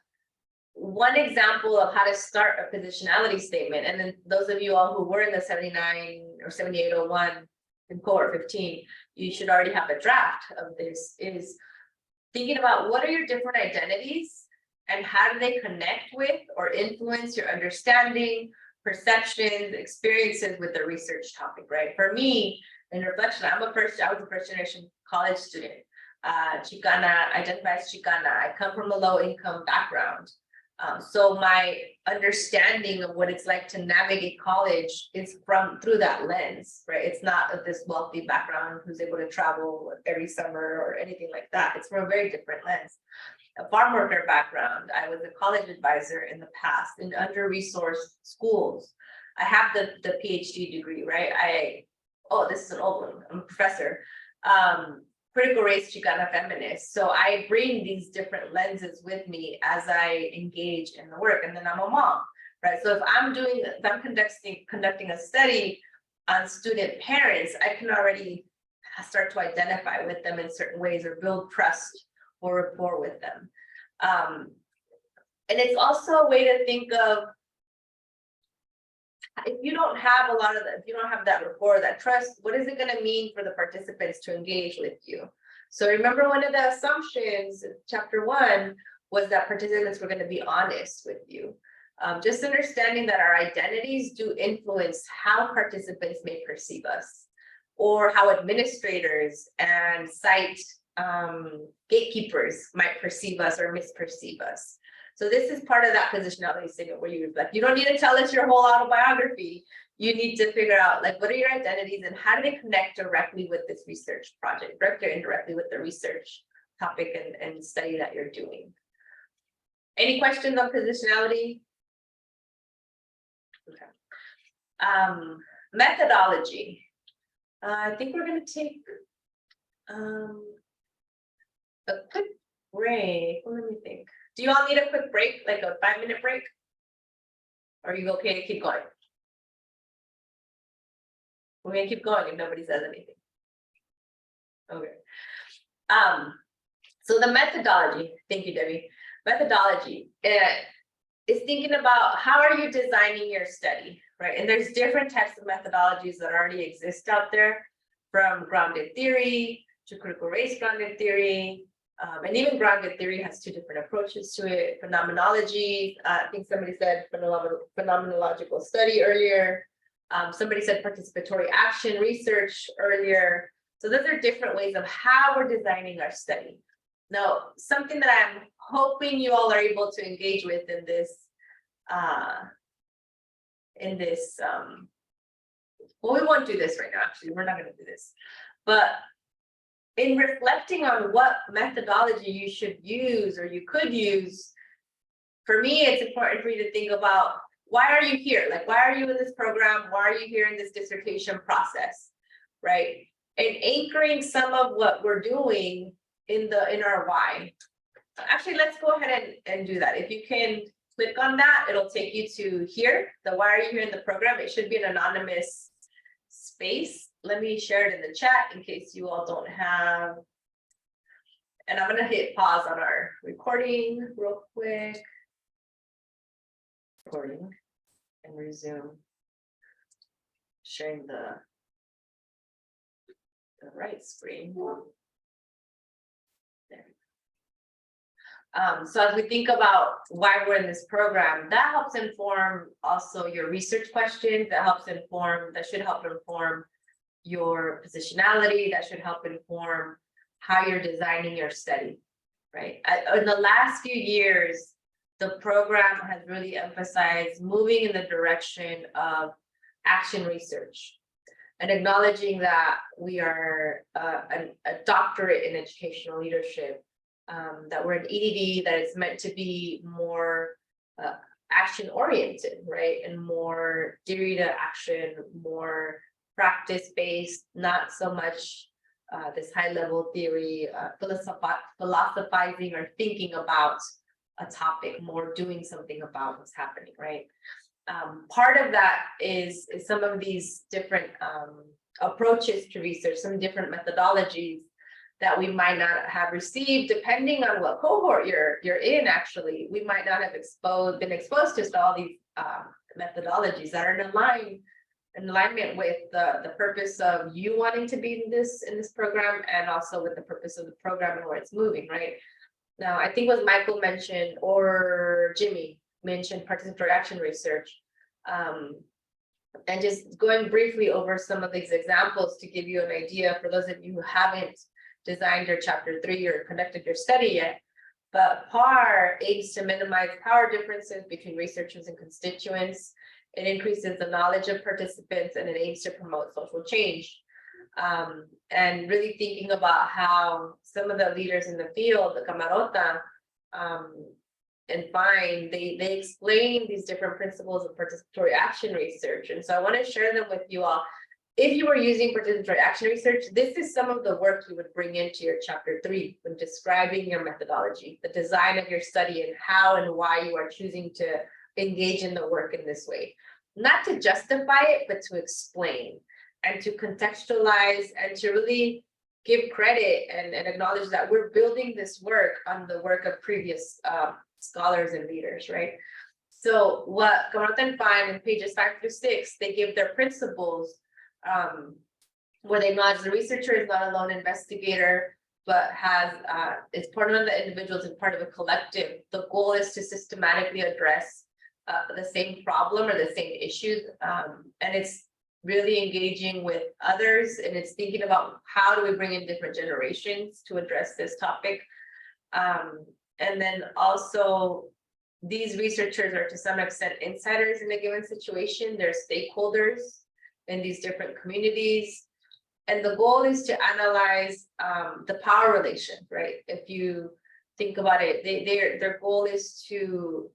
one example of how to start a positionality statement, and then those of you all who were in the 79 or 7801 in cohort 15, you should already have a draft of this, is thinking about what are your different identities and how do they connect with or influence your understanding, perceptions, experiences with the research topic, right? For me, in reflection, I was a first generation college student. Chicana, identify as Chicana. I come from a low income background. So my understanding of what it's like to navigate college is through that lens, right? It's not of this wealthy background who's able to travel every summer or anything like that. It's from a very different lens. A farm worker background. I was a college advisor in the past in under-resourced schools. I have the PhD degree, right? This is an old one. I'm a professor. Critical race Chicana feminist. So I bring these different lenses with me as I engage in the work. And then I'm a mom, right? So if I'm conducting a study on student parents, I can already start to identify with them in certain ways or build trust or rapport with them. And it's also a way to think of, if you don't have if you don't have that rapport, that trust, what is it going to mean for the participants to engage with you? So remember, one of the assumptions, chapter 1, was that participants were going to be honest with you. Just understanding that our identities do influence how participants may perceive us, or how administrators and site gatekeepers might perceive us or misperceive us. So this is part of that positionality statement where you reflect. You don't need to tell us your whole autobiography. You need to figure out, like, what are your identities and how do they connect directly with this research project, directly or indirectly with the research topic and study that you're doing. Any questions on positionality? Okay. Methodology. I think we're going to take a quick break. Well, let me think. Do you all need a quick break, like a 5-minute break? Or are you okay to keep going? We're gonna keep going if nobody says anything. Okay. So the methodology, thank you, Debbie. Methodology is thinking about how are you designing your study, right? And there's different types of methodologies that already exist out there, from grounded theory to critical race grounded theory. And even grounded theory has 2 different approaches to it. Phenomenology, I think somebody said phenomenological study earlier. Somebody said participatory action research earlier. So those are different ways of how we're designing our study. Now, something that I'm hoping you all are able to engage with in this, well, we won't do this right now, actually, we're not gonna do this. But in reflecting on what methodology you should use or you could use, for me, it's important for you to think about, why are you here? Like, why are you in this program? Why are you here in this dissertation process, right? And anchoring some of what we're doing in our why. Actually, let's go ahead and do that. If you can click on that, it'll take you to here, the why are you here in the program? It should be an anonymous space. Let me share it in the chat in case you all don't have. And I'm gonna hit pause on our recording real quick. Recording and resume sharing the right screen. There. So as we think about why we're in this program, that helps inform also your research questions, that should help inform your positionality, that should help inform how you're designing your study, right? In the last few years, the program has really emphasized moving in the direction of action research and acknowledging that we are a doctorate in educational leadership, that we're an EDD that is meant to be more action oriented, right? And more theory to action, more practice based, not so much this high level theory, philosophizing or thinking about a topic, more doing something about what's happening, right? Part of that is some of these different approaches to research, some different methodologies that we might not have received, depending on what cohort you're in. Actually, we might not have been exposed to all these methodologies that are in alignment with the purpose of you wanting to be in this program, and also with the purpose of the program and where it's moving, right? Now, I think what Michael mentioned, or Jimmy mentioned, participatory action research, and just going briefly over some of these examples to give you an idea for those of you who haven't designed your chapter 3 or conducted your study yet. But PAR aims to minimize power differences between researchers and constituents. It increases the knowledge of participants, and it aims to promote social change. And really thinking about how some of the leaders in the field, the Camarota, and Fine, they explain these different principles of participatory action research. And so I want to share them with you all. If you were using participatory action research, this is some of the work you would bring into your chapter 3 when describing your methodology, the design of your study, and how and why you are choosing to engage in the work in this way. Not to justify it, but to explain and to contextualize and to really give credit and acknowledge that we're building this work on the work of previous scholars and leaders, right? So what Camarota and Fine in pages 5 through 6, they give their principles, where they acknowledge the researcher is not a lone investigator, but is part of the individuals and part of a collective. The goal is to systematically address the same problem or the same issues, and it's really engaging with others, and it's thinking about how do we bring in different generations to address this topic. And then also, these researchers are to some extent insiders in a given situation. They're stakeholders in these different communities. And the goal is to analyze the power relation, right? If you think about it, their goal is to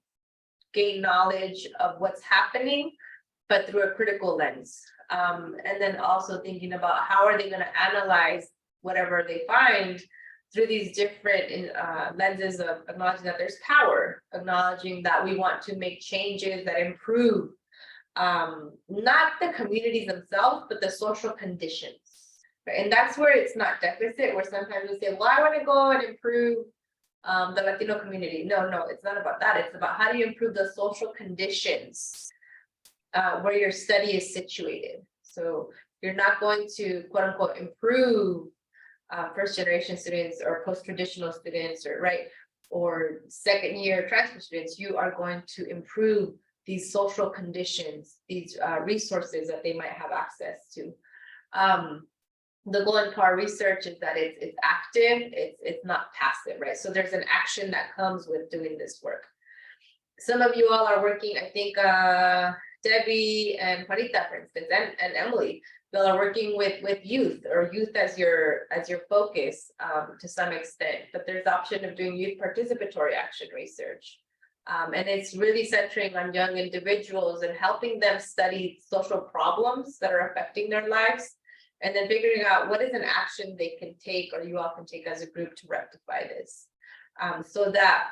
gain knowledge of what's happening, but through a critical lens. And then also thinking about how are they going to analyze whatever they find through these different lenses of acknowledging that there's power, acknowledging that we want to make changes that improve not the communities themselves, but the social conditions. Right? And that's where it's not deficit, where sometimes we say, well, I want to go and improve the Latino community. No, it's not about that. It's about how do you improve the social conditions where your study is situated. So you're not going to quote unquote improve first generation students or post-traditional students or second year transfer students. You are going to improve these social conditions, these resources that they might have access to. The goal in power research is that it's active, it's not passive, right? So there's an action that comes with doing this work. Some of you all are working, I think Debbie and Juanita, for instance, and Emily, you all are working with youth or youth as your focus to some extent, but there's the option of doing youth participatory action research. And it's really centering on young individuals and helping them study social problems that are affecting their lives, and then figuring out what is an action they can take or you all can take as a group to rectify this. So that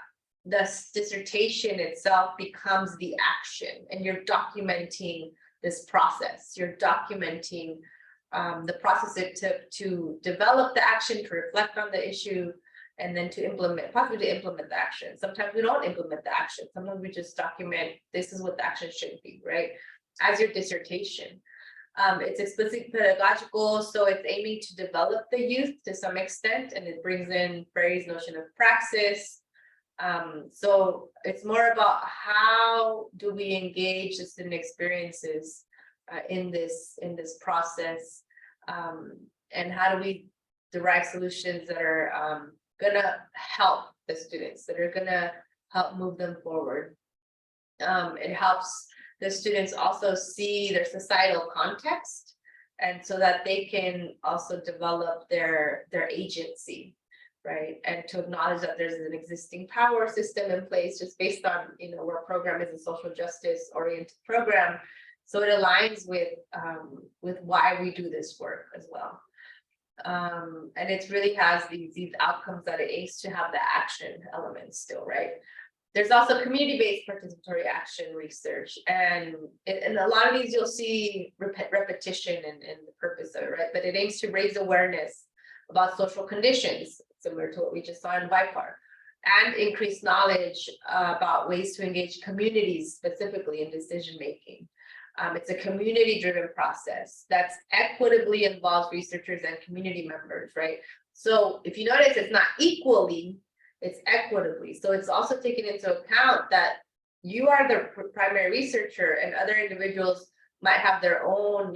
the dissertation itself becomes the action, and you're documenting this process. You're documenting the process it took to develop the action, to reflect on the issue, and then to implement, possibly to implement the action. Sometimes we don't implement the action. Sometimes we just document, this is what the action should be, right? As your dissertation. It's explicitly pedagogical, so it's aiming to develop the youth to some extent, and it brings in Frere's notion of praxis. So it's more about how do we engage the student experiences in this process, and how do we derive solutions that are gonna help the students, that are gonna help move them forward. It helps the students also see their societal context, and so that they can also develop their agency, right? And to acknowledge that there's an existing power system in place just based on, our program is a social justice oriented program. So it aligns with why we do this work as well. And it really has these outcomes that it aims to have the action elements still, right? There's also community-based participatory action research, and a lot of these you'll see repetition in the purpose of it, right? But it aims to raise awareness about social conditions, similar to what we just saw in YPAR, and increase knowledge about ways to engage communities specifically in decision-making. It's a community-driven process that's equitably involves researchers and community members, right? So if you notice, it's not equally, it's equitably. So it's also taken into account that you are the primary researcher and other individuals might have their own,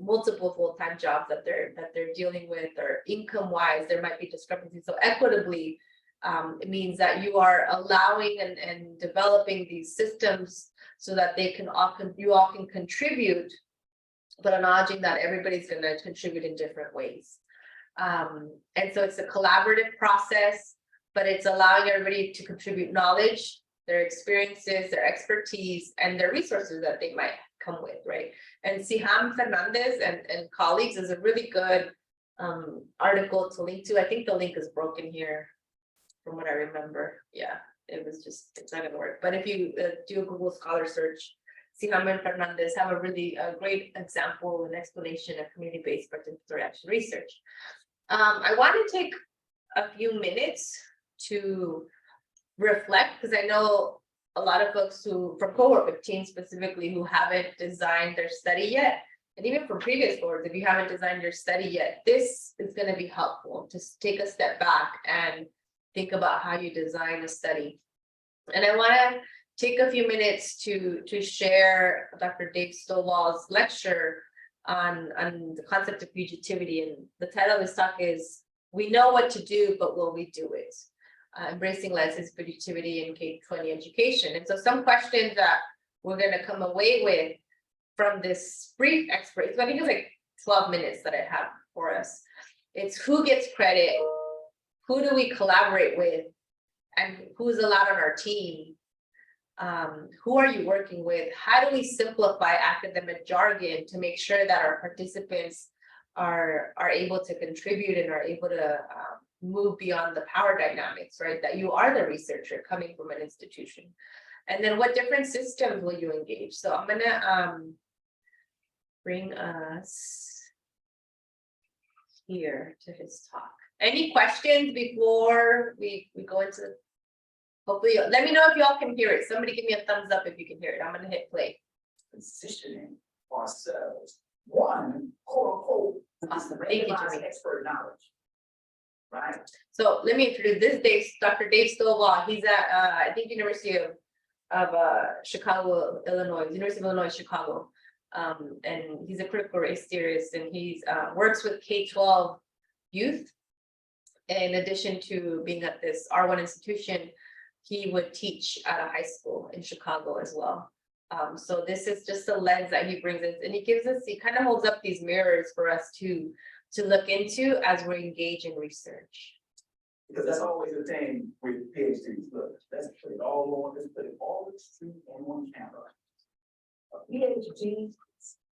multiple full-time jobs that they're dealing with, or income-wise, there might be discrepancies. So equitably, it means that you are allowing and developing these systems so that you all can contribute, but acknowledging that everybody's going to contribute in different ways. And so it's a collaborative process, but it's allowing everybody to contribute knowledge, their experiences, their expertise, and their resources that they might come with, right? And Siham Fernandez and colleagues is a really good article to link to. I think the link is broken here from what I remember. Yeah, it's not gonna work. But if you do a Google Scholar search, Siham and Fernandez have a really great example and explanation of community-based participatory action research. I want to take a few minutes to reflect, because I know a lot of folks from cohort 15 specifically, who haven't designed their study yet, and even from previous cohorts, if you haven't designed your study yet, this is going to be helpful to take a step back and think about how you design a study. And I want to take a few minutes to share Dr. Dave Stovall's lecture on the concept of fugitivity, and the title of his talk is "We Know What to Do, but Will We Do It?" Embracing licensed fugitivity in K-20 education. And so some questions that we're going to come away with from this brief expert, so I think it's like 12 minutes that I have for us. It's who gets credit, who do we collaborate with, and who's allowed on our team. Who are you working with? How do we simplify academic jargon to make sure that our participants are able to contribute and are able to move beyond the power dynamics, right? That you are the researcher coming from an institution. And then what different systems will you engage? So I'm gonna bring us here to his talk. Any questions before we go into, hopefully, let me know if y'all can hear it. Somebody give me a thumbs up if you can hear it. I'm gonna hit play. Positioning ourselves, one, quote unquote, Awesome. Thank you, Jimmy. expert knowledge. Right? So let me introduce this Dr. Dave Stovall. He's at I think University of Chicago, Illinois, University of Illinois, Chicago. And he's a critical race theorist, and he's works with K-12 youth. In addition to being at this R1 institution, he would teach at a high school in Chicago as well. So this is just a lens that he brings us, and he kind of holds up these mirrors for us to look into as we're engaged in research. Because that's always the thing with PhDs. Look, let's put it all on, let's put it all on the street and on camera. A PhD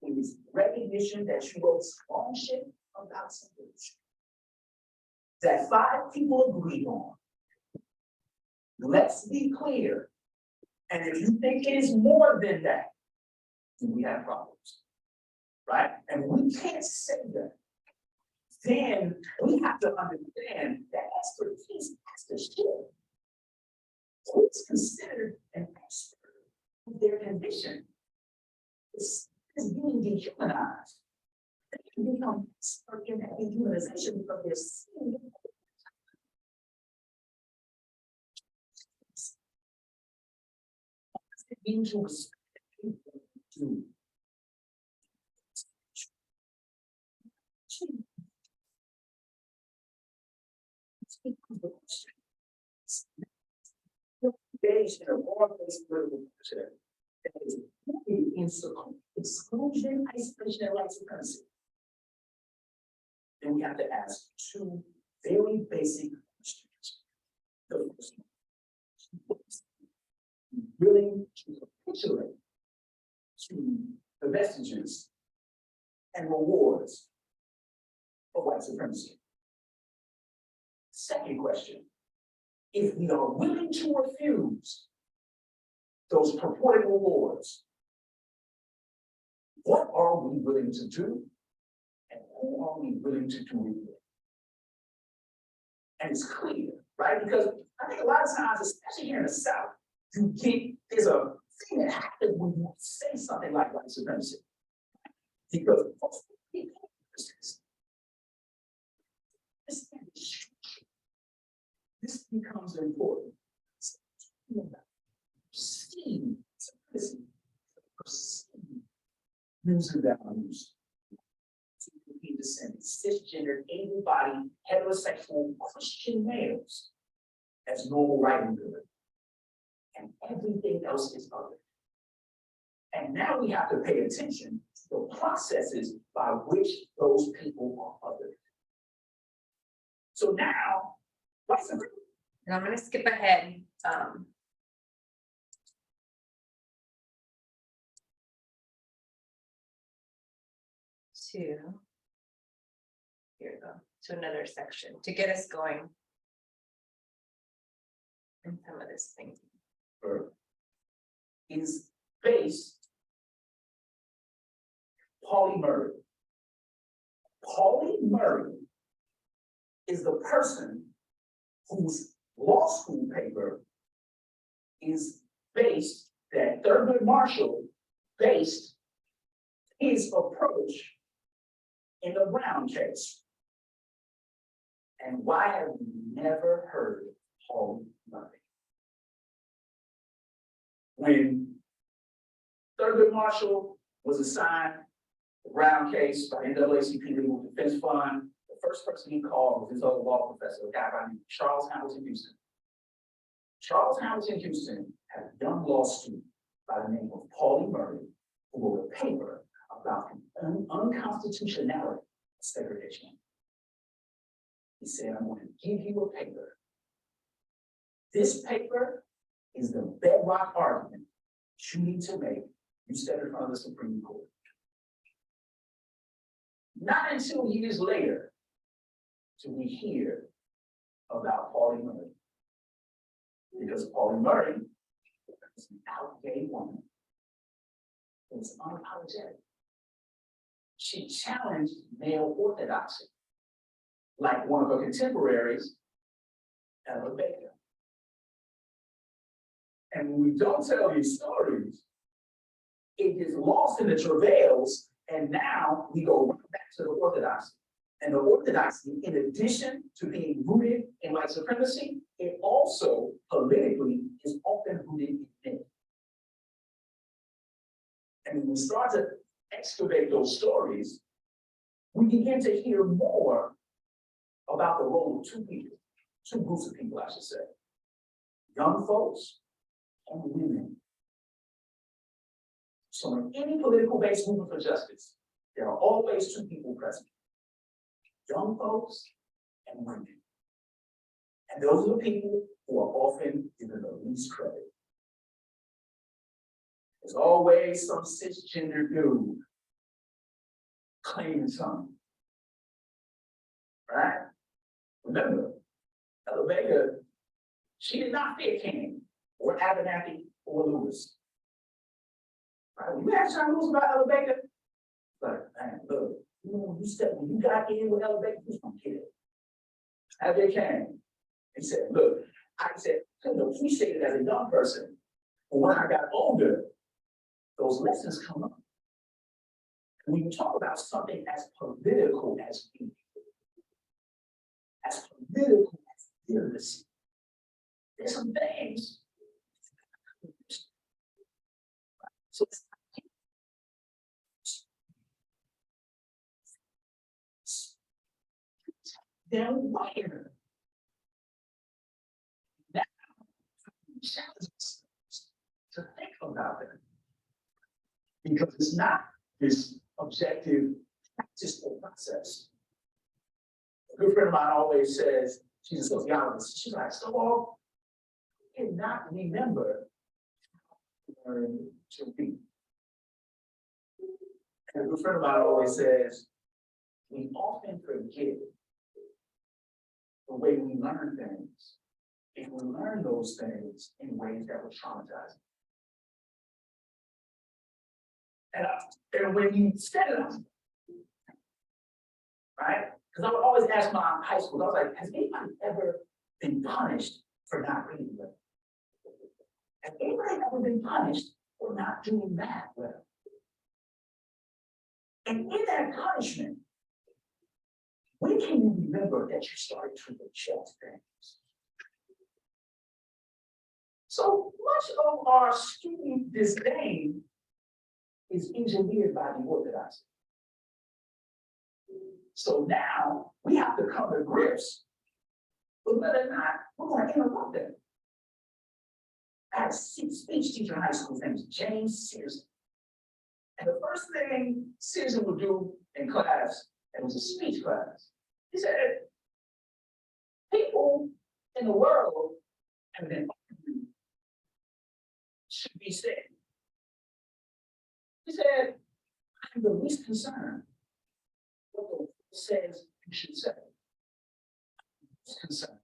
is recognition that you wrote strong shit about something that 5 people agreed on. Let's be clear. And if you think it is more than that, then we have problems. Right? And we can't say that. Then we have to understand that expertise has to shift. Who's considered an expert of their condition is being dehumanized. They can become expert in that dehumanization of their sin. Into respect to engaged in a broad-based political pressure that is rooted in exclusion, isolation, and white supremacy. Then we have to ask 2 very basic questions. The first one, willing to capitulate to the vestiges and rewards of white supremacy. Second question, if we are willing to refuse those purported rewards, what are we willing to do? And who are we willing to do it with? And it's clear, right? Because I think a lot of times, especially here in the South, there's a thing that happens when you say something like white supremacy. Because this becomes important. Perceived supremacy, perceived views and values. Descended, cisgendered, able-bodied, heterosexual Christian males as normal right and good. And everything else is other. And now we have to pay attention to the processes by which those people are other. So now, and I'm going to skip ahead. Here we go, to another section to get us going in some of this thing. Is based Pauli Murray. Pauli Murray is the person whose law school paper is based, that Thurgood Marshall based his approach in the Brown case. And why have we never heard of Pauli Murray? When Thurgood Marshall was assigned the Brown case by NAACP Legal Defense Fund, the first person he called was his old law professor, a guy by Charles Hamilton Houston. Charles Hamilton Houston had a young law student by the name of Pauli Murray, who wrote a paper about the unconstitutionality of segregation. He said, I'm going to give you a paper. This paper is the bedrock argument you need to make. You stand in front of the Supreme Court. Not until years later do we hear about Pauli Murray. Because Pauli Murray is an out gay woman. It's unapologetic. She challenged male orthodoxy, like one of her contemporaries, Azadeh. And when we don't tell these stories, it gets lost in the travails, and now we go right back to the orthodoxy. And the orthodoxy, in addition to being rooted in white supremacy, it also politically is often rooted in myth. And when we start to excavate those stories, we begin to hear more about the role of two groups of people, I should say. Young folks and women. So in any political-based movement for justice, there are always two people present. Young folks and women. And those are the people who are often given the least credit. There's always some cisgender dude claiming something. Right? Remember, Acevedo, she did not fear King or Abernathy or Lewis. Right? When you ask John Lewis about Acevedo, like, man, look, when you got in with Acevedo, you was gonna get it. As they came, he said, look, I said, I couldn't appreciate it as a young person, but when I got older, those lessons come up. When you talk about something as political as literacy, there's some things. So then where? Now, challenge us to think about it. Because it's not this objective practice or process. A good friend of mine always says, she's a sociologist, she's like, so I cannot remember how to learn to read. And a good friend of mine always says, we often forget the way we learn things if we learn those things in ways that were traumatizing. And when you set it up, right? Because I would always ask my high school, I was like, has anybody ever been punished for not reading well? Has anybody ever been punished for not doing math well? And in that punishment, when can you remember that you started to reject things? So much of our student disdain is engineered by the orthodoxy. So now we have to come to grips with whether or not we're going to interrupt them. I had a speech teacher in high school, his name was James Searson. And the first thing Searson would do in class, and it was a speech class, he said, people in the world and then should be said. He said, I'm the least concerned what the world says you should say. Least concerned.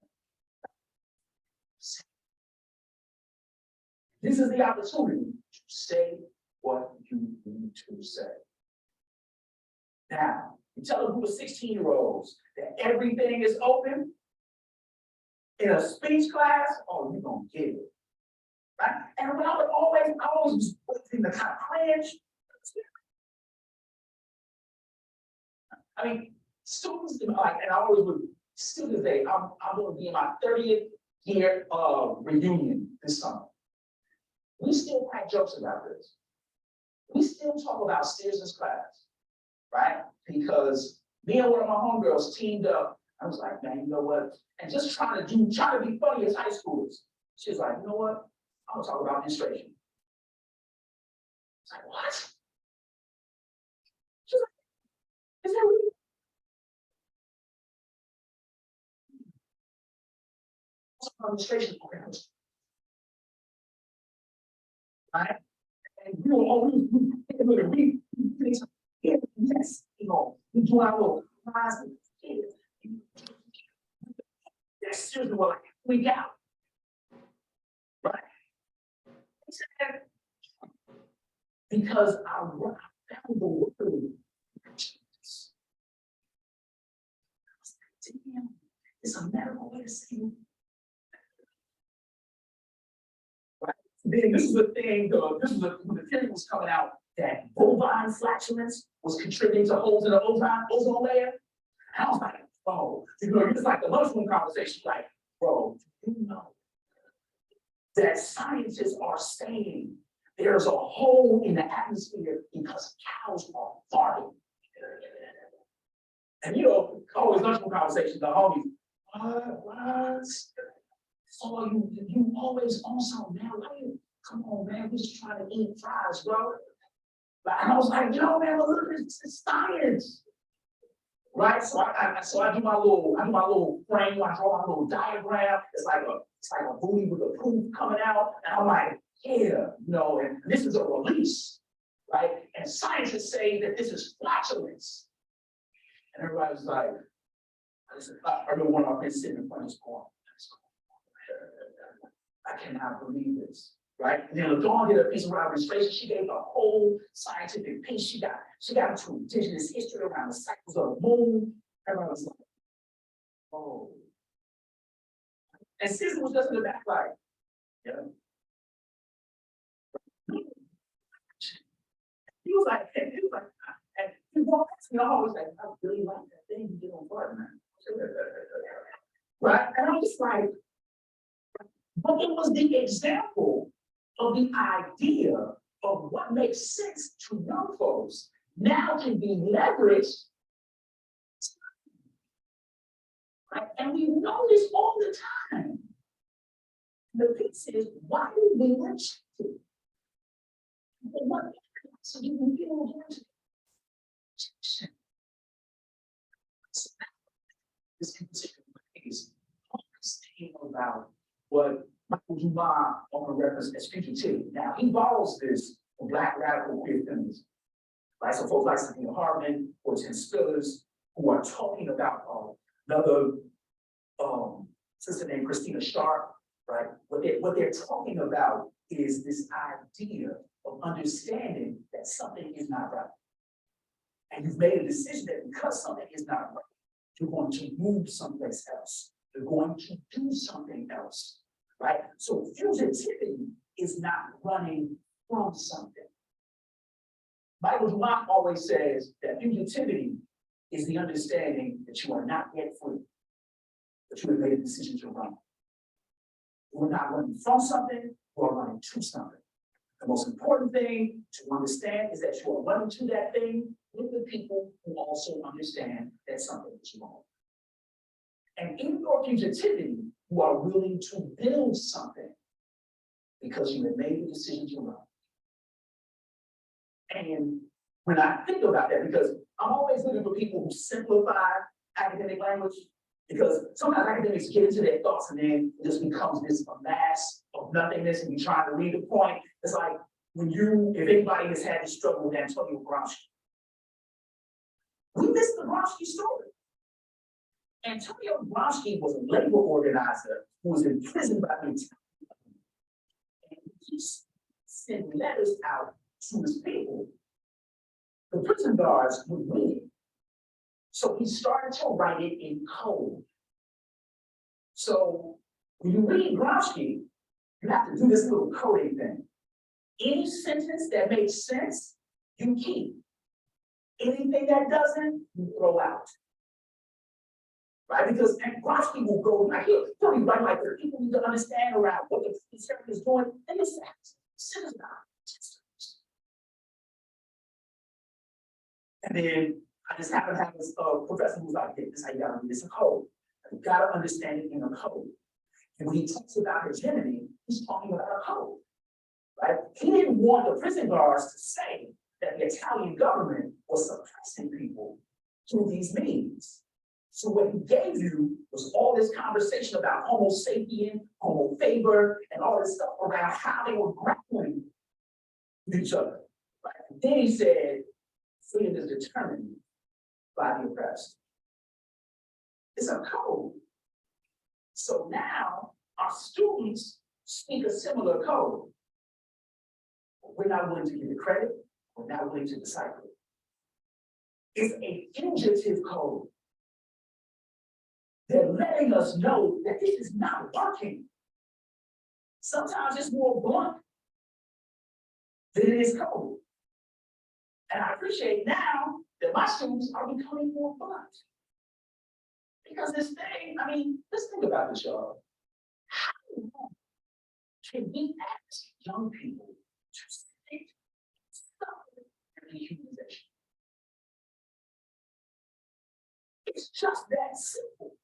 This is the opportunity to say what you need to say. Now, you tell a group of 16-year-olds that everything is open in a speech class, oh, you're gonna get it. Right? And when I always was waiting to kind of cringe. I mean, students, like, and I always would, still to this day, I'm going to be in my 30th year reunion this summer. We still crack jokes about this. We still talk about Searson's class, right? Because me and one of my homegirls teamed up. I was like, man, you know what? And just trying to be funny as high schoolers. She was like, you know what? I'm gonna talk about menstruation. It's like, what? She's like, is that really? Administration programs. Right? And we will always able to read things. Yes, you know, we do our little classes. That's seriously what we got. Right? Because I found the word. Damn, it's a medical way to say it. Right? Then this is the thing, this is when the theory was coming out that bovine flatulence was contributing to holes in the ozone layer. And I was like, oh, you know, it's like the lunchroom conversation, like, bro, you know that scientists are saying there's a hole in the atmosphere because cows are farting. And you know, always lunchroom conversations, the homies, what? So you always on something, man. Why you come on, man? We just trying to eat fries, bro. Like, I was like, yo, man, look, it's science. Right? So I do my little frame, I draw my little diagram. It's like a booty with a proof coming out. And I'm like, yeah, you know, and this is a release, right? And scientists say that this is flatulence. And everybody's like, I remember one of our friends sitting in front of his car. I cannot believe this, right? And then LaDawn did a piece around registration. She gave a whole scientific piece. She got into indigenous history around the cycles of the moon. Everybody was like, oh. And Susan was just in the back like, yeah. He was like, and he walked past me, and I was like, I really like that thing you did on Bartman. Right? And I was like, but it was the example of the idea of what makes sense to young folks now can be leveraged. Right? And we know this all the time. The piece is, why do we reject it? What? So you can get on this particular case, always thinking about what Michael Dumas often referenced as fugitivity. Now, he borrows this from Black radical queer feminism, right? So folks like Cynthia Hartman or Tim Spillers, who are talking about another sister named Christina Sharp, right? What they're talking about is this idea of understanding that something is not right. And you've made a decision that because something is not right, you're going to move someplace else. You're going to do something else, right? So fugitivity is not running from something. Michael Dumas always says that fugitivity is the understanding that you are not yet free, but you have made a decision to run. You are not running from something, you are running to something. The most important thing to understand is that you are running to that thing with the people who also understand that something is wrong. And in your fugitivity, you are willing to build something because you have made the decision to run. And when I think about that, because I'm always looking for people who simplify academic language, because sometimes academics get into their thoughts and then it just becomes this mass of nothingness and you're trying to read the point. It's like if anybody has had this struggle with Antonio Gramsci, we missed the Gramsci story. Antonio Gramsci was a labor organizer who was imprisoned by the Italian government. And he sent letters out to his people. The prison guards would read it. So he started to write it in code. So when you read Gramsci, you have to do this little coding thing. Any sentence that makes sense, you keep. Anything that doesn't, you throw out. Right? Because Gramsci will go like, he'll be right like there. People need to understand around what the conservative is doing, and it's not. And then I just happen to have this professor who's like, hey, this is how you gotta read this in code. You gotta understand it in a code. And when he talks about hegemony, he's talking about a code. Right? He didn't want the prison guards to say that the Italian government was suppressing people through these means. So what he gave you was all this conversation about Homo sapien, Homo faber, and all this stuff around how they were grappling with each other. Right? And then he said, freedom is determined by the oppressed. It's a code. So now our students speak a similar code. We're not willing to give it credit. We're not willing to decipher it. It's a fugitive code. They're letting us know that this is not working. Sometimes it's more blunt than it is code. And I appreciate now that my students are becoming more blunt. Because this thing, I mean, let's think about this, y'all. How long can we ask young people to sit, suffer, and dehumanization? It's just that simple.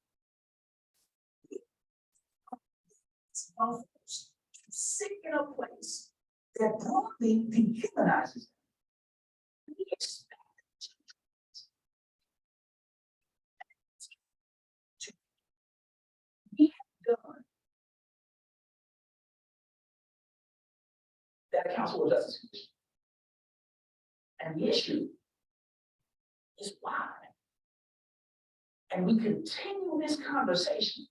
It's young folks to sit in a place that broadly dehumanizes them. We expect to be done. That Council of Justice Commission. And the issue is why. And we continue this conversation,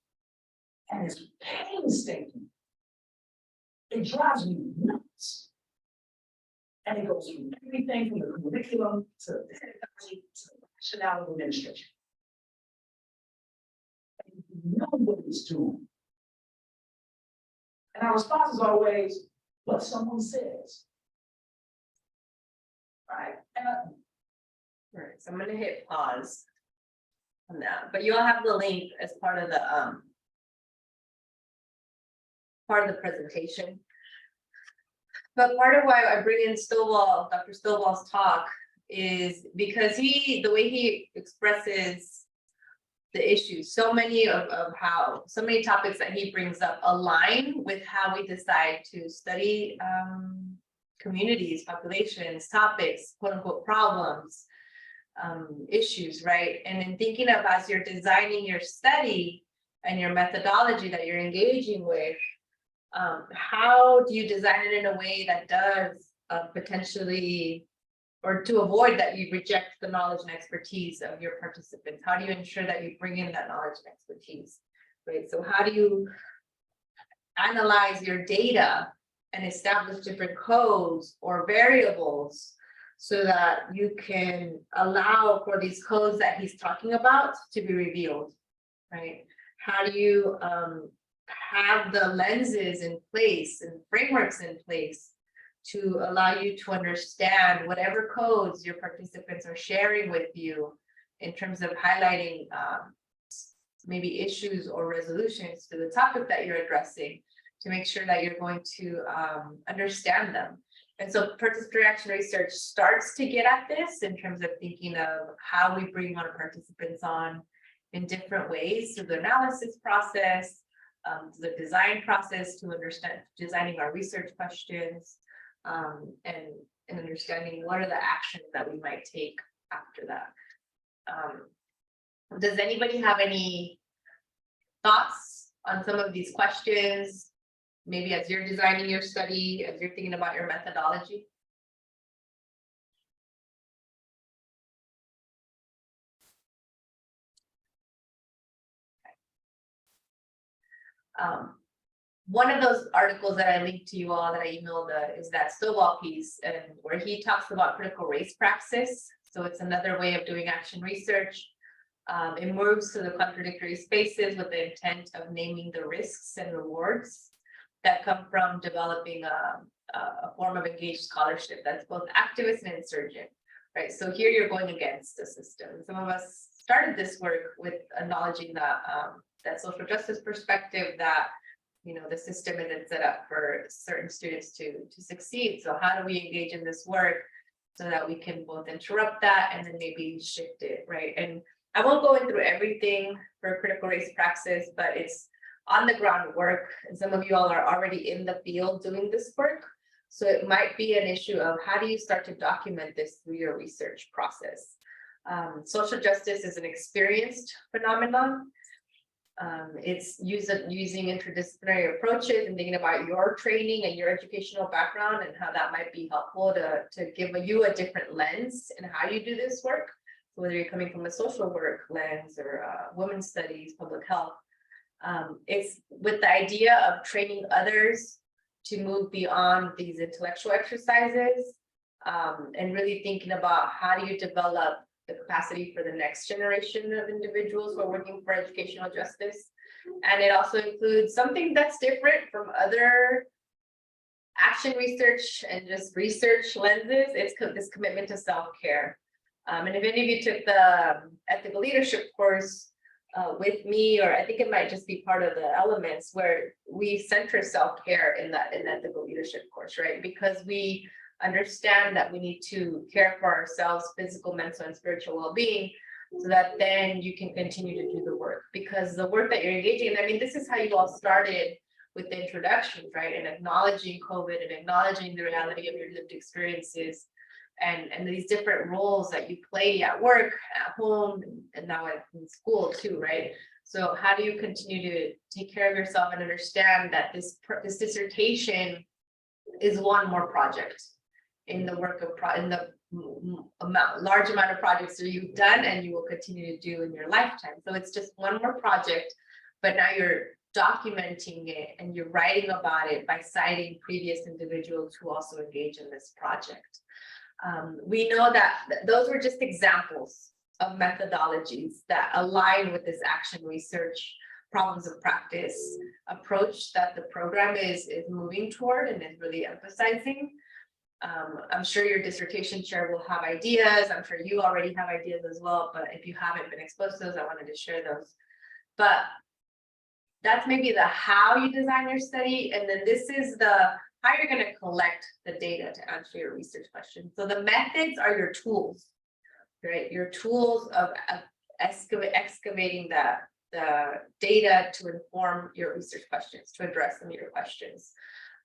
and it's painstaking. It drives me nuts. And it goes through everything from the curriculum to the pedagogy to the rationale of administration. And you know what it's doing. And our response is always what someone says. Right? And All right, so I'm gonna hit pause on that, but you all have the link as part of the presentation. But part of why I bring in Stovall, Dr. Stovall's talk is because the way he expresses the issues, so many topics that he brings up align with how we decide to study communities, populations, topics, quote unquote problems, issues, right? And in thinking of as you're designing your study and your methodology that you're engaging with, how do you design it in a way that does potentially, or to avoid that you reject the knowledge and expertise of your participants? How do you ensure that you bring in that knowledge and expertise, right? So how do you analyze your data and establish different codes or variables so that you can allow for these codes that he's talking about to be revealed, right? How do you have the lenses in place and frameworks in place to allow you to understand whatever codes your participants are sharing with you in terms of highlighting maybe issues or resolutions to the topic that you're addressing, to make sure that you're going to understand them. And so participatory action research starts to get at this in terms of thinking of how we bring our participants on in different ways through the analysis process, the design process to understand designing our research questions, and understanding what are the actions that we might take after that. Does anybody have any thoughts on some of these questions? Maybe as you're designing your study, as you're thinking about your methodology? One of those articles that I linked to you all that I emailed is that Stovall piece, and where he talks about critical race praxis. So it's another way of doing action research. It moves to the contradictory spaces with the intent of naming the risks and rewards that come from developing a form of engaged scholarship that's both activist and insurgent, right? So here you're going against the system. Some of us started this work with acknowledging that social justice perspective that, you know, the system isn't set up for certain students to succeed. So how do we engage in this work so that we can both interrupt that and then maybe shift it, right? And I won't go through everything for critical race praxis, but it's on the ground work, and some of you all are already in the field doing this work. So it might be an issue of how do you start to document this through your research process? Social justice is an experienced phenomenon. It's using interdisciplinary approaches and thinking about your training and your educational background and how that might be helpful to give you a different lens in how you do this work. So whether you're coming from a social work lens or women's studies, public health, it's with the idea of training others to move beyond these intellectual exercises and really thinking about how do you develop the capacity for the next generation of individuals who are working for educational justice. And it also includes something that's different from other action research and just research lenses. It's this commitment to self-care. And if any of you took the ethical leadership course with me, or I think it might just be part of the elements where we center self-care in the ethical leadership course, right? Because we understand that we need to care for ourselves, physical, mental, and spiritual well-being, so that then you can continue to do the work. Because the work that you're engaging in, I mean, this is how you all started with the introductions, right? And acknowledging COVID and acknowledging the reality of your lived experiences and these different roles that you play at work, at home, and now in school too, right? So how do you continue to take care of yourself and understand that this dissertation is one more project in the work of large amount of projects that you've done and you will continue to do in your lifetime. So it's just one more project, but now you're documenting it and you're writing about it by citing previous individuals who also engage in this project. We know that those were just examples of methodologies that align with this action research problems of practice approach that the program is moving toward and is really emphasizing. I'm sure your dissertation chair will have ideas. I'm sure you already have ideas as well, but if you haven't been exposed to those, I wanted to share those. But that's maybe the how you design your study. And then this is the how you're going to collect the data to answer your research questions. So the methods are your tools, right? Your tools of excavating the data to inform your research questions, to address some of your questions.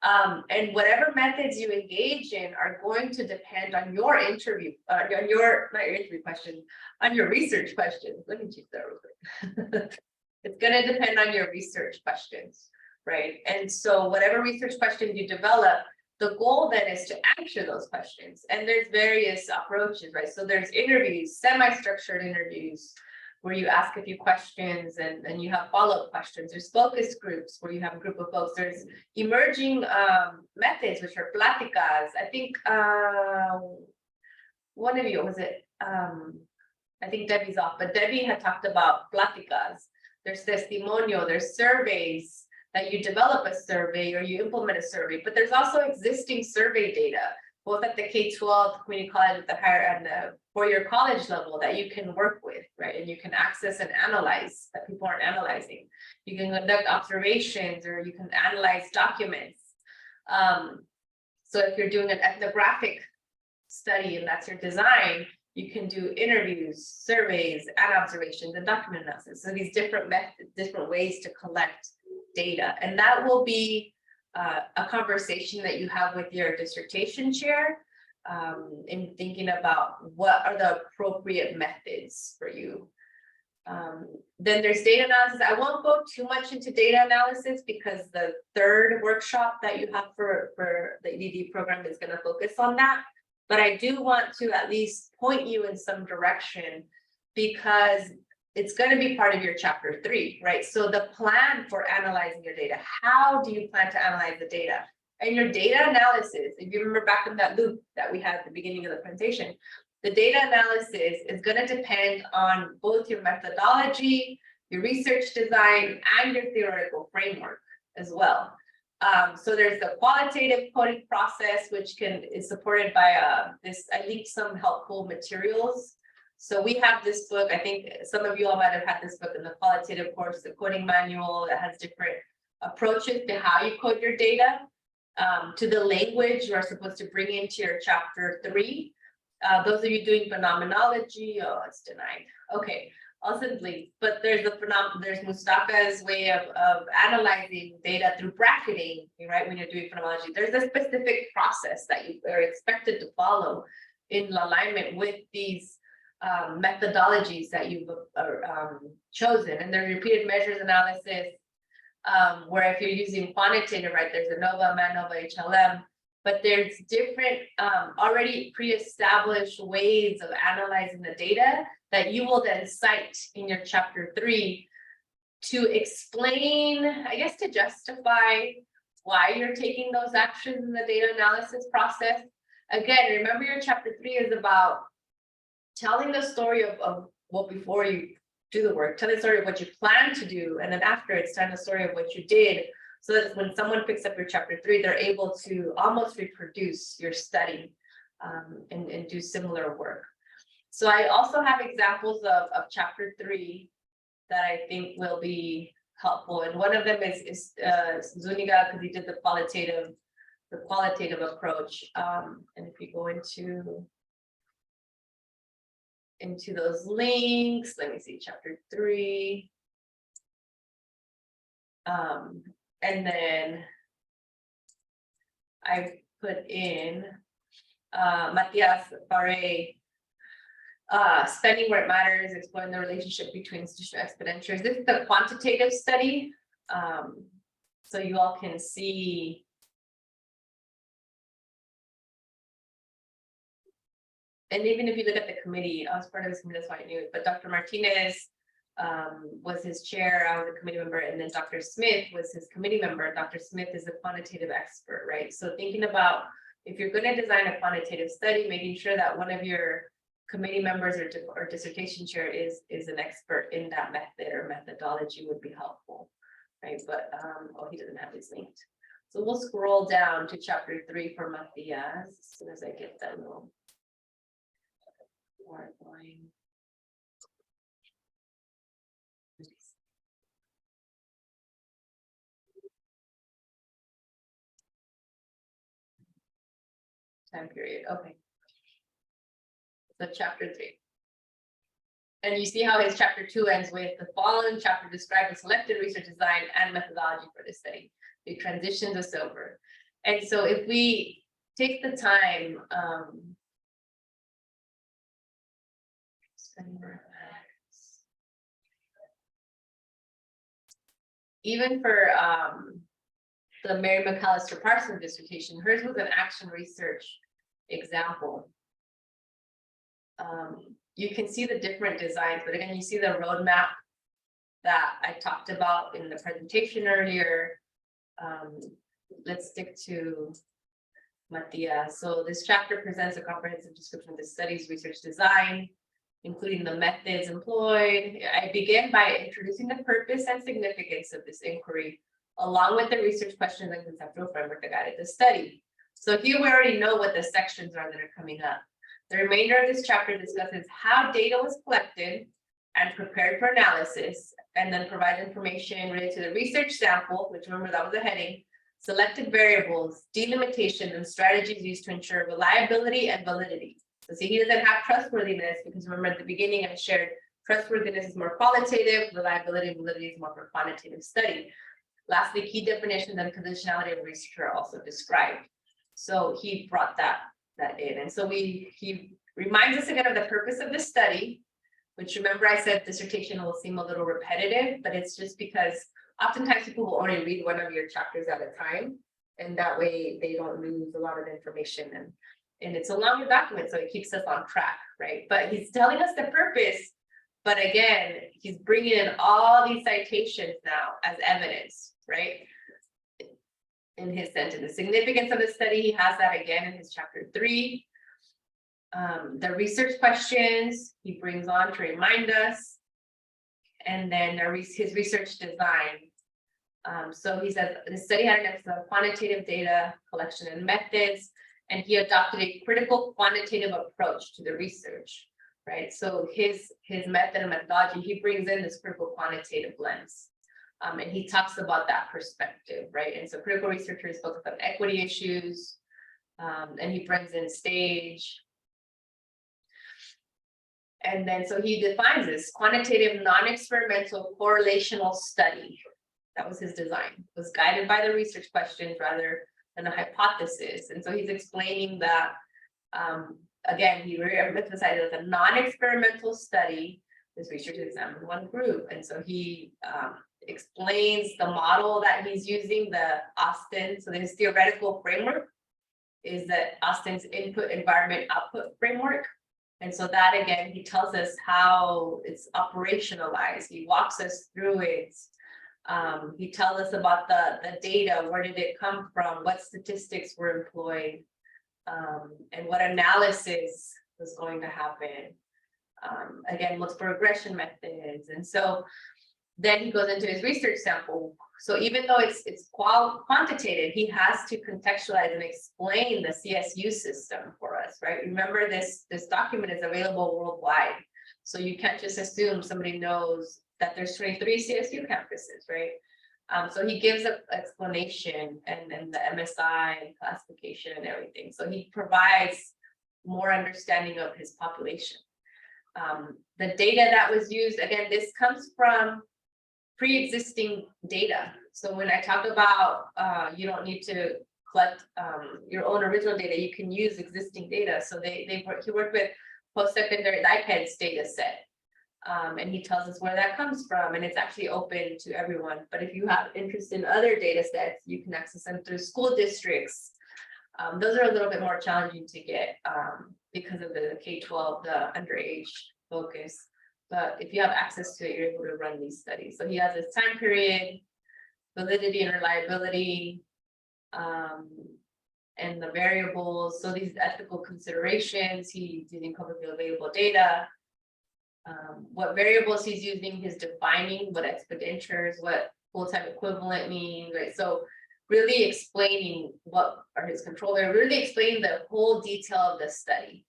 And whatever methods you engage in are going to depend on your interview, not your interview questions, on your research questions. Let me choose that real quick. It's going to depend on your research questions, right? And so whatever research questions you develop, the goal then is to answer those questions. And there's various approaches, right? So there's interviews, semi-structured interviews, where you ask a few questions and you have follow-up questions. There's focus groups where you have a group of folks. There's emerging methods, which are pláticas. I think one of you, was it? I think Debbie's off, but Debbie had talked about pláticas. There's testimonio, there's surveys that you develop a survey or you implement a survey, but there's also existing survey data, both at the K-12, community college, at the higher and the four-year college level that you can work with, right? And you can access and analyze that people aren't analyzing. You can conduct observations or you can analyze documents. So if you're doing an ethnographic study and that's your design, you can do interviews, surveys, and observations and document analysis. So these different methods, different ways to collect data. And that will be a conversation that you have with your dissertation chair in thinking about what are the appropriate methods for you. Then there's data analysis. I won't go too much into data analysis because the third workshop that you have for the EDD program is going to focus on that. But I do want to at least point you in some direction because it's going to be part of your chapter 3, right? So the plan for analyzing your data, how do you plan to analyze the data? And your data analysis, if you remember back in that loop that we had at the beginning of the presentation, the data analysis is going to depend on both your methodology, your research design, and your theoretical framework as well. So there's the qualitative coding process, which is supported by I linked some helpful materials. So we have this book. I think some of you all might have had this book in the qualitative course, the coding manual that has different approaches to how you code your data, to the language you are supposed to bring into your chapter 3. Those of you doing phenomenology, oh, it's denied. Okay, I'll send links. But there's Mustafa's way of analyzing data through bracketing, right? When you're doing phenomenology, there's a specific process that you are expected to follow in alignment with these methodologies that you've chosen, and there's repeated measures analysis, where if you're using quantitative, right, there's ANOVA, MANOVA, HLM, but there's different already pre-established ways of analyzing the data that you will then cite in your chapter 3 to explain, I guess, to justify why you're taking those actions in the data analysis process. Again, remember your chapter 3 is about telling the story of what before you do the work, tell the story of what you plan to do, and then after it's telling the story of what you did, so that when someone picks up your chapter 3, they're able to almost reproduce your study and do similar work. So I also have examples of chapter 3 that I think will be helpful, and one of them is Zuniga, because he did the qualitative approach. And if you go into those links, let me see, chapter 3. And then I put in Matias Barre, spending where it matters, exploring the relationship between institutional expenditures. This is the quantitative study. So you all can see. And even if you look at the committee, I was part of this committee, that's why I knew it, but Dr. Martinez was his chair, I was a committee member, and then Dr. Smith was his committee member. Dr. Smith is a quantitative expert, right? So thinking about if you're going to design a quantitative study, making sure that one of your committee members or dissertation chair is an expert in that method or methodology would be helpful, right? But oh, he doesn't have his linked. So we'll scroll down to chapter 3 for Matias as soon as I get that little line. Time period, okay. So chapter 3. And you see how his chapter 2 ends with the following chapter describes the selected research design and methodology for this study. It transitions us over. And so if we take the time, even for the Mary McAllister Parsons dissertation, hers was an action research example. You can see the different designs, but again, you see the roadmap that I talked about in the presentation earlier. Let's stick to Matias. So this chapter presents a comprehensive description of the study's research design, including the methods employed. I begin by introducing the purpose and significance of this inquiry, along with the research questions and conceptual framework that guided the study. So here we already know what the sections are that are coming up. The remainder of this chapter discusses how data was collected and prepared for analysis, and then provides information related to the research sample, which remember that was a heading, selected variables, delimitations, and strategies used to ensure reliability and validity. So see, he doesn't have trustworthiness because remember at the beginning I shared trustworthiness is more qualitative, reliability and validity is more for quantitative study. Lastly, key definitions and positionality of research are also described. So he brought that in. And so he reminds us again of the purpose of the study, which remember I said dissertation will seem a little repetitive, but it's just because oftentimes people will only read one of your chapters at a time. And that way they don't lose a lot of information. And it's a longer document, so it keeps us on track, right? But he's telling us the purpose, but again, he's bringing in all these citations now as evidence, right? In his sentence, the significance of the study, he has that again in his chapter 3. The research questions he brings on to remind us, and then his research design. So he says the study had an emphasis on quantitative data collection and methods, and he adopted a critical quantitative approach to the research, right? So his method and methodology, he brings in this critical quantitative lens. And he talks about that perspective, right? And so critical researchers focus on equity issues, and he brings in stage. And then so he defines this quantitative non-experimental correlational study. That was his design, was guided by the research questions rather than a hypothesis. And so he's explaining that again, he re-emphasized it as a non-experimental study. This research examined one group, and so he explains the model that he's using, the Austin. So his theoretical framework is that Austin's input environment output framework. And so that, again, he tells us how it's operationalized. He walks us through it. He tells us about the data, where did it come from, what statistics were employed, and what analysis was going to happen. Again, looks for regression methods. And so then he goes into his research sample. So even though it's quantitative, he has to contextualize and explain the CSU system for us, right? Remember, this document is available worldwide. So you can't just assume somebody knows that there's 23 CSU campuses, right? So he gives an explanation and then the MSI and classification and everything. So he provides more understanding of his population. The data that was used, again, this comes from pre-existing data. So when I talk about you don't need to collect your own original data, you can use existing data. So he worked with post-secondary IPEDS data set. And he tells us where that comes from, and it's actually open to everyone. But if you have interest in other data sets, you can access them through school districts. Those are a little bit more challenging to get because of the K-12, the underage focus. But if you have access to it, you're able to run these studies. So he has this time period, validity and reliability, and the variables. So these ethical considerations, he's using publicly available data. What variables he's using, he's defining what expenditures, what full-time equivalent means, right? So really explaining what are his control there, really explaining the whole detail of the study.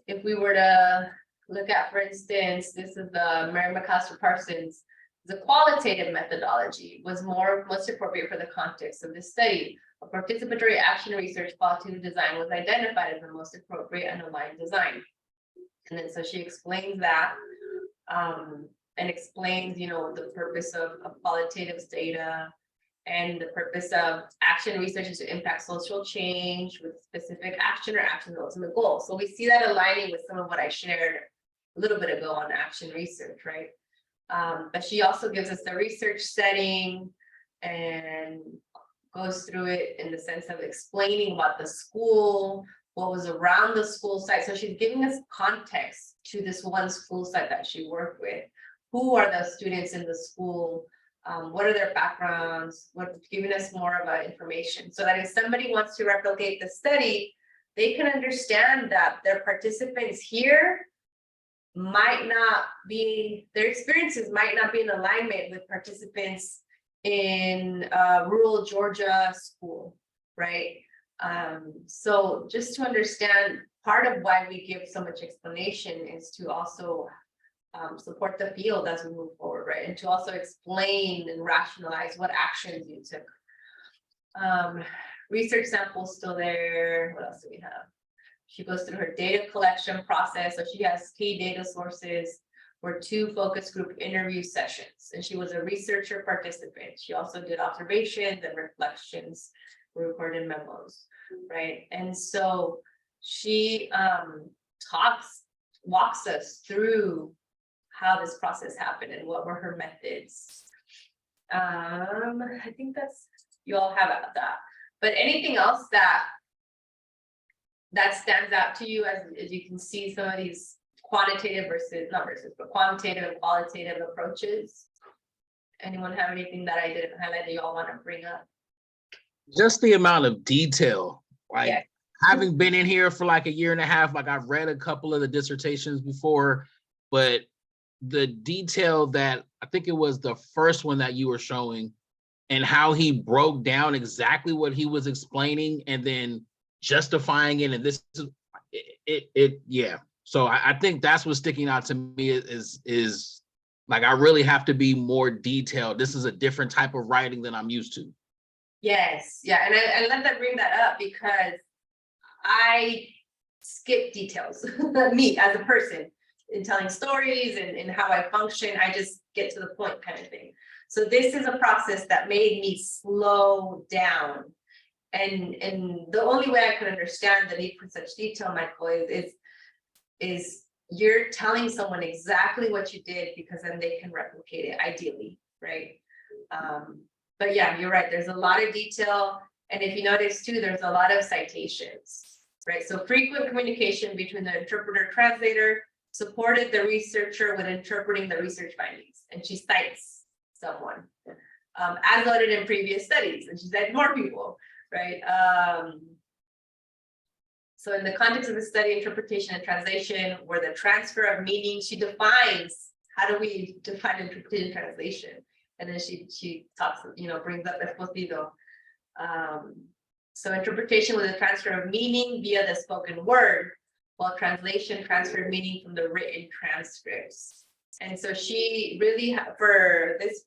If we were to look at, for instance, this is the Mary McCaster Parsons, the qualitative methodology was most appropriate for the context of this study. A participatory action research qualitative design was identified as the most appropriate and aligned design. And then so she explains that and explains, the purpose of qualitative data and the purpose of action research is to impact social change with specific action or action's ultimate goal. So we see that aligning with some of what I shared a little bit ago on action research, right? But she also gives us the research setting and goes through it in the sense of explaining about the school, what was around the school site. So she's giving us context to this one school site that she worked with. Who are the students in the school? What are their backgrounds? Giving us more of information so that if somebody wants to replicate the study, they can understand that their participants here their experiences might not be in alignment with participants in rural Georgia school, right? So just to understand, part of why we give so much explanation is to also support the field as we move forward, right? And to also explain and rationalize what actions you took. Research samples still there. What else do we have? She goes through her data collection process. So she has key data sources for 2 focus group interview sessions. And she was a researcher participant. She also did observations and reflections, recorded memos, right? And so she walks us through how this process happened and what were her methods. I think you all have that. But anything else that stands out to you as you can see some of these quantitative but quantitative and qualitative approaches? Anyone have anything that I didn't highlight that y'all want to bring up? Just the amount of detail, like Yeah. having been in here for like a year and a half, like I've read a couple of the dissertations before, but the detail that I think it was the first one that you were showing and how he broke down exactly what he was explaining and then justifying it. And this is yeah. So I think that's what's sticking out to me is like, I really have to be more detailed. This is a different type of writing than I'm used to. Yes, yeah, and I let them bring that up because I skip details. Me as a person in telling stories and how I function, I just get to the point kind of thing. So this is a process that made me slow down And the only way I could understand the need for such detail, Michael, is you're telling someone exactly what you did, because then they can replicate it ideally, right? But yeah, you're right, there's a lot of detail. And if you notice too, there's a lot of citations, right? So frequent communication between the interpreter translator supported the researcher with interpreting the research findings. And she cites someone, as noted in previous studies, and she cited more people, right? So in the context of the study, interpretation and translation, where the transfer of meaning, she defines, how do we define interpretation and translation? And then she talks, brings up Acevedo. So interpretation was a transfer of meaning via the spoken word, while translation transferred meaning from the written transcripts. And so she really, for this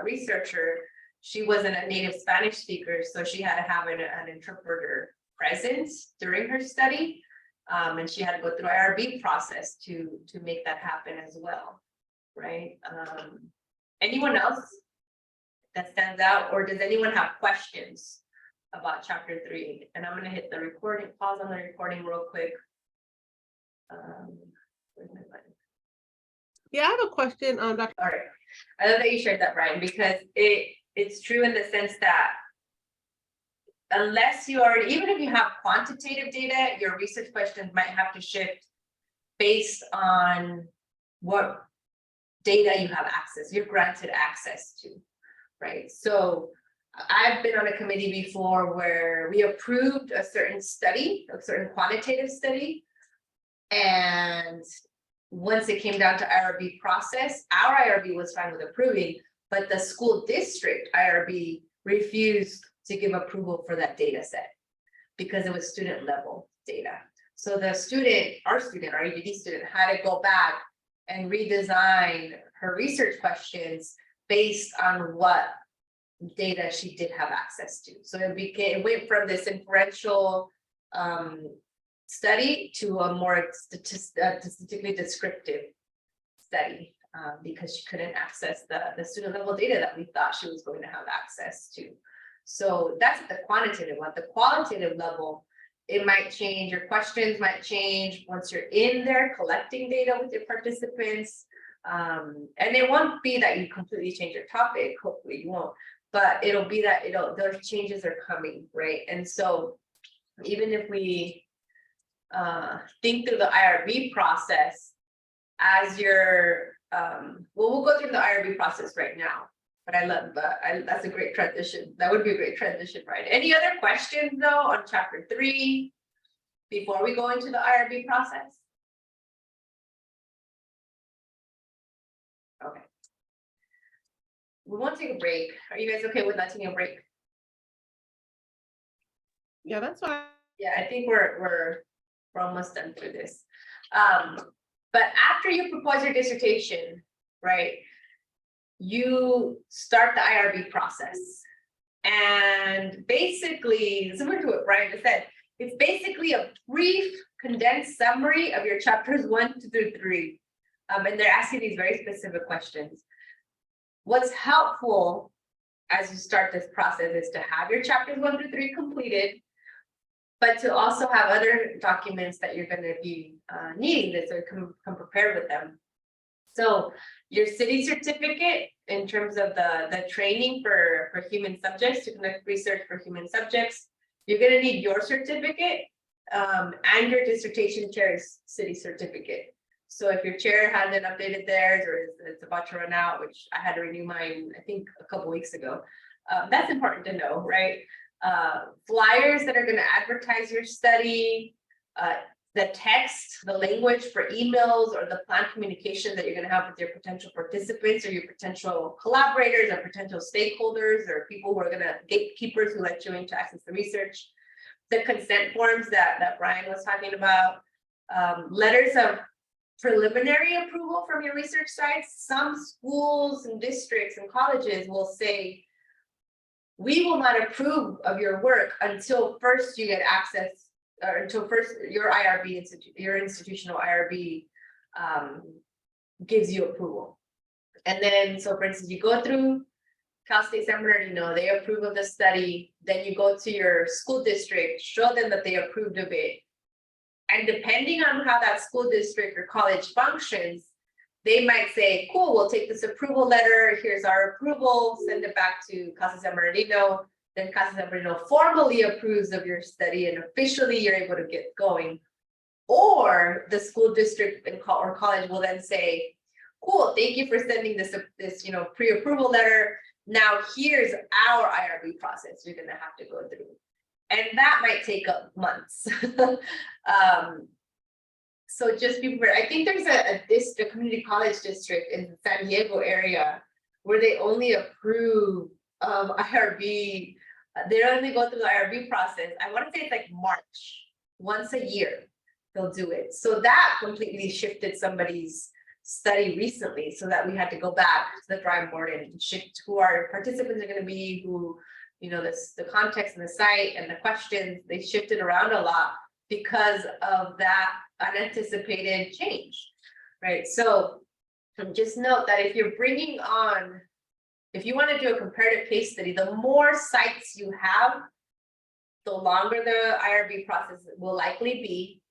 researcher, she wasn't a native Spanish speaker, so she had to have an interpreter present during her study, and she had to go through IRB process to make that happen as well, right? Anyone else that stands out, or does anyone have questions about chapter 3? And I'm going to hit the recording, pause on the recording real quick. Where's my button? Yeah, I have a question, Dr. All right, I love that you shared that, Brian, because it's true in the sense that unless you already, even if you have quantitative data, your research questions might have to shift based on what data you have access, you're granted access to, right? So I've been on a committee before where we approved a certain study, a certain quantitative study, and once it came down to IRB process, our IRB was fine with approving, but the school district IRB refused to give approval for that data set because it was student level data. So the student, our EDD student, had to go back and redesign her research questions based on what data she did have access to. So it went from this inferential study to a more statistically descriptive study, because she couldn't access the student level data that we thought she was going to have access to. So that's the quantitative one. The qualitative level, it might change, your questions might change once you're in there collecting data with your participants. And it won't be that you completely change your topic, hopefully you won't, but it'll be that those changes are coming, right? And so even if we think through the IRB process as your, we'll go through the IRB process right now, but that's a great transition. That would be a great transition, right? Any other questions though on chapter 3 before we go into the IRB process? Okay. We won't take a break. Are you guys okay with not taking a break? Yeah, that's fine. Yeah, I think we're almost done through this. But after you propose your dissertation, right, you start the IRB process. And basically, similar to what Brian just said, it's basically a brief, condensed summary of your chapters 1 through 3. And they're asking these very specific questions. What's helpful as you start this process is to have your chapters 1 through 3 completed, but to also have other documents that you're going to be needing this, or come prepared with them. So your city certificate in terms of the training for human subjects, to conduct research for human subjects, you're going to need your certificate and your dissertation chair's city certificate. So if your chair hasn't updated theirs, or it's about to run out, which I had to renew mine, I think a couple weeks ago, that's important to know, right? Flyers that are going to advertise your study, the text, the language for emails, or the planned communication that you're going to have with your potential participants, or your potential collaborators, or potential stakeholders, or people who are going to gatekeepers who let you in to access the research. The consent forms that Brian was talking about, letters of preliminary approval from your research sites. Some schools and districts and colleges will say, we will not approve of your work until first you get access, or until first your IRB, your institutional IRB gives you approval. And then, so for instance, you go through Cal State San Bernardino, they approve of the study, then you go to your school district, show them that they approved of it. And depending on how that school district or college functions, they might say, cool, we'll take this approval letter, here's our approval, send it back to Casa San Bernardino. Then Casa San Bernardino formally approves of your study and officially you're able to get going. Or the school district or college will then say, cool, thank you for sending this pre-approval letter. Now here's our IRB process you're gonna have to go through. And that might take up months. So just be prepared. I think there's a community college district in the San Diego area where they only approve IRB. They only go through the IRB process. I want to say it's like March, once a year they'll do it. So that completely shifted somebody's study recently, so that we had to go back to the drawing board and shift who our participants are going to be, who, you know, the context and the site and the questions. They shifted around a lot because of that unanticipated change, right? So just note that if you're bringing on, if you want to do a comparative case study, the more sites you have, the longer the IRB process will likely be,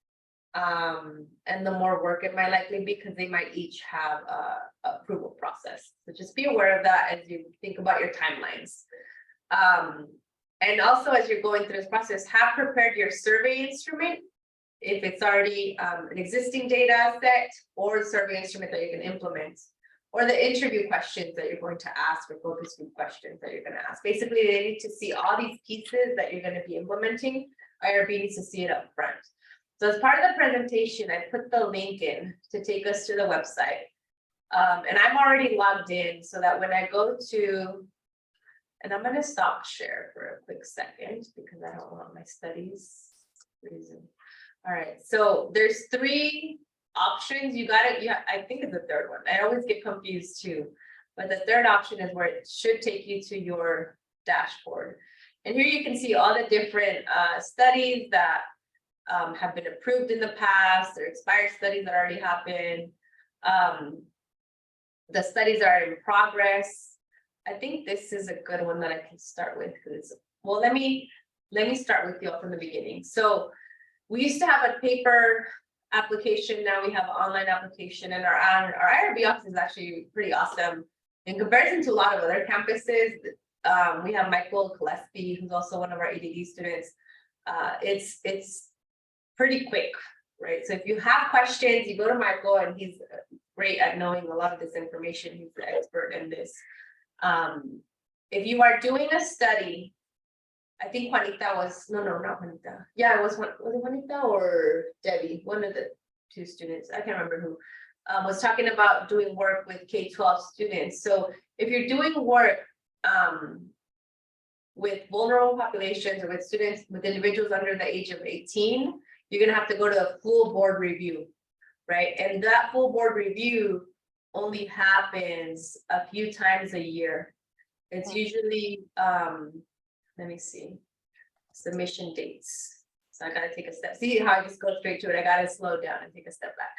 and the more work it might likely be, because they might each have a approval process. So just be aware of that as you think about your timelines. And also, as you're going through this process, have prepared your survey instrument, if it's already an existing data set, or survey instrument that you can implement, or the interview questions that you're going to ask, or focus group questions that you're going to ask. Basically, they need to see all these pieces that you're going to be implementing. IRB needs to see it up front. So as part of the presentation, I put the link in to take us to the website. And I'm already logged in, so that when I go to, and I'm going to stop share for a quick second because I don't want my studies reason. All right, so there's 3 options. You got it. Yeah, I think it's the third one. I always get confused too, but the third option is where it should take you to your dashboard. And here you can see all the different studies that have been approved in the past, or expired studies that already happened. The studies are in progress. I think this is a good one that I can start with, because, well, let me start with you all from the beginning. So we used to have a paper application, now we have an online application, and our IRB office is actually pretty awesome in comparison to a lot of other campuses. We have Michael Gillespie, who's also one of our EDD students. It's pretty quick, right? So if you have questions, you go to Michael, and he's great at knowing a lot of this information. He's the expert in this. If you are doing a study, I think Juanita was, no, not Juanita. Yeah, was it Juanita or Debbie? One of the 2 students, I can't remember who, was talking about doing work with K-12 students. So if you're doing work with vulnerable populations, or with students, with individuals under the age of 18, you're gonna have to go to a full board review, right? And that full board review only happens a few times a year. It's usually, let me see, submission dates. So I gotta take a step. See how I just go straight to it? I gotta slow down and take a step back.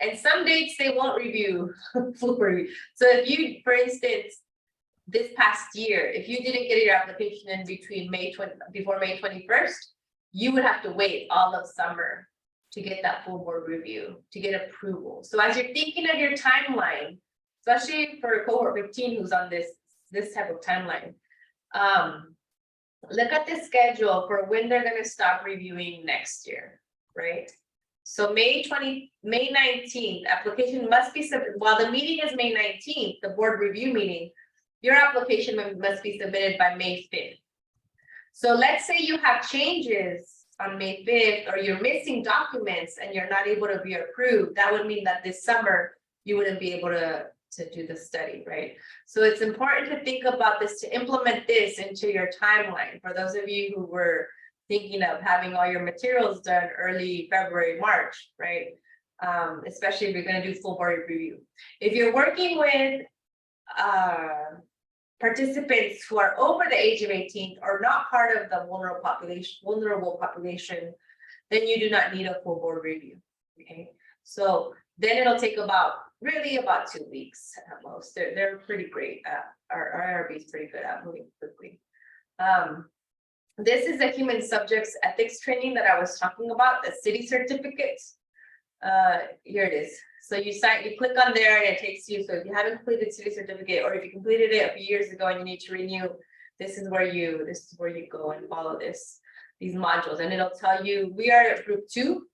And some dates they won't review full review. So if you, for instance, this past year, if you didn't get your application in between before May 21st, you would have to wait all of summer to get that full board review, to get approval. So as you're thinking of your timeline, especially for cohort 15 who's on this type of timeline, look at the schedule for when they're going to stop reviewing next year, right? So May 19th, application must be submitted. While the meeting is May 19th, the board review meeting, your application must be submitted by May 5th. So let's say you have changes on May 5th, or you're missing documents and you're not able to be approved. That would mean that this summer you wouldn't be able to do the study, right? So it's important to think about this, to implement this into your timeline. For those of you who were thinking of having all your materials done early February, March, right? Especially if you're going to do full board review. If you're working with participants who are over the age of 18 or not part of the vulnerable population, then you do not need a full board review. Okay, so Then it'll take about 2 weeks at most. They're pretty great at, our IRB is pretty good at moving quickly. This is a human subjects ethics training that I was talking about, the city certificates. Here it is. So you click on there and it takes you, so if you haven't completed city certificate, or if you completed it a few years ago and you need to renew, this is where you go and follow these modules, and it'll tell you, we are at group 2,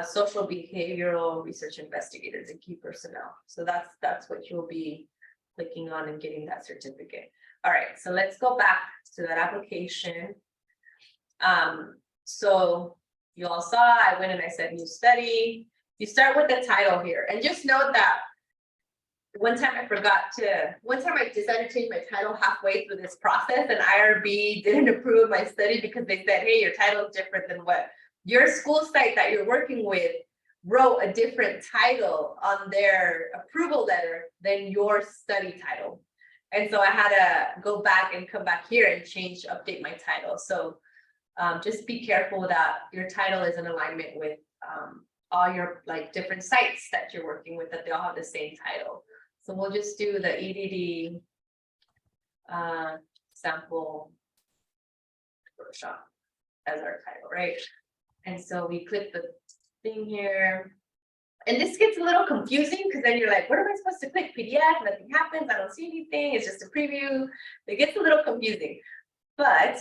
social behavioral research investigators and key personnel. So that's what you'll be clicking on and getting that certificate. All right, so let's go back to that application. So you all saw, I went and I said new study. You start with the title here, and just note that one time I decided to change my title halfway through this process, and IRB didn't approve my study because they said, hey, your title is different than what your school site that you're working with wrote a different title on their approval letter than your study title. And so I had to go back and come back here and update my title. So just be careful that your title is in alignment with all your different sites that you're working with, that they all have the same title. So we'll just do the EDD sample workshop as our title, right? And so we click the thing here. And this gets a little confusing because then you're like, what am I supposed to click? PDF, nothing happens, I don't see anything, it's just a preview. It gets a little confusing. But,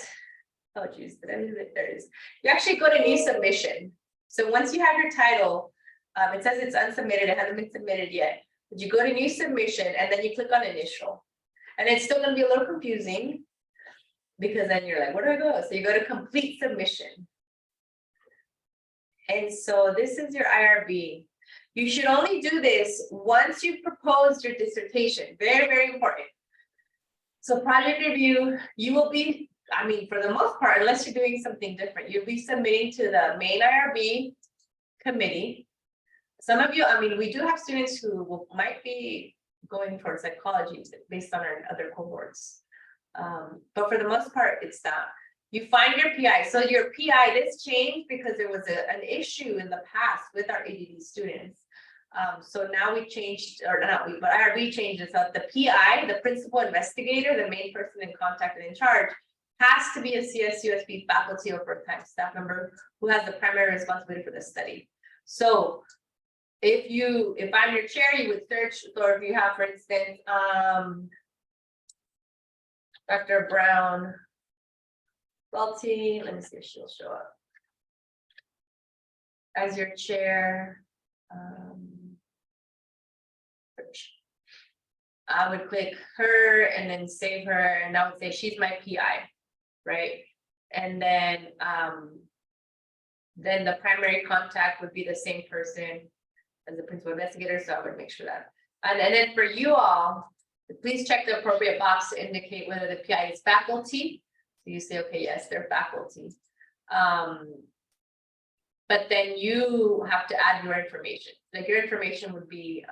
oh geez, did I lose it? There it is. You actually go to new submission. So once you have your title, it says it's unsubmitted, it hasn't been submitted yet. But you go to new submission and then you click on initial. And it's still gonna be a little confusing because then you're like, where do I go? So you go to complete submission. And so this is your IRB. You should only do this once you've proposed your dissertation. Very, very important. So project review, you will be, for the most part, unless you're doing something different, you'll be submitting to the main IRB committee. Some of you, we do have students who might be going for psychology based on our other cohorts. But for the most part, it's that. You find your PI. So your PI, this changed because there was an issue in the past with our ADD students. So now we changed, or not we, but IRB changed it. So the PI, the principal investigator, the main person in contact and in charge, has to be a CSUSB faculty or full-time staff member who has the primary responsibility for the study. So if I'm your chair, you would search, or if you have, for instance, Dr. Brown, Welty, let me see if she'll show up as your chair. Search. I would click her and then save her, and I would say she's my PI, right? And then the primary contact would be the same person as the principal investigator, so I would make sure that. And then for you all, please check the appropriate box to indicate whether the PI is faculty. So you say, okay, yes, they're faculty. But then you have to add your information. Like your information would be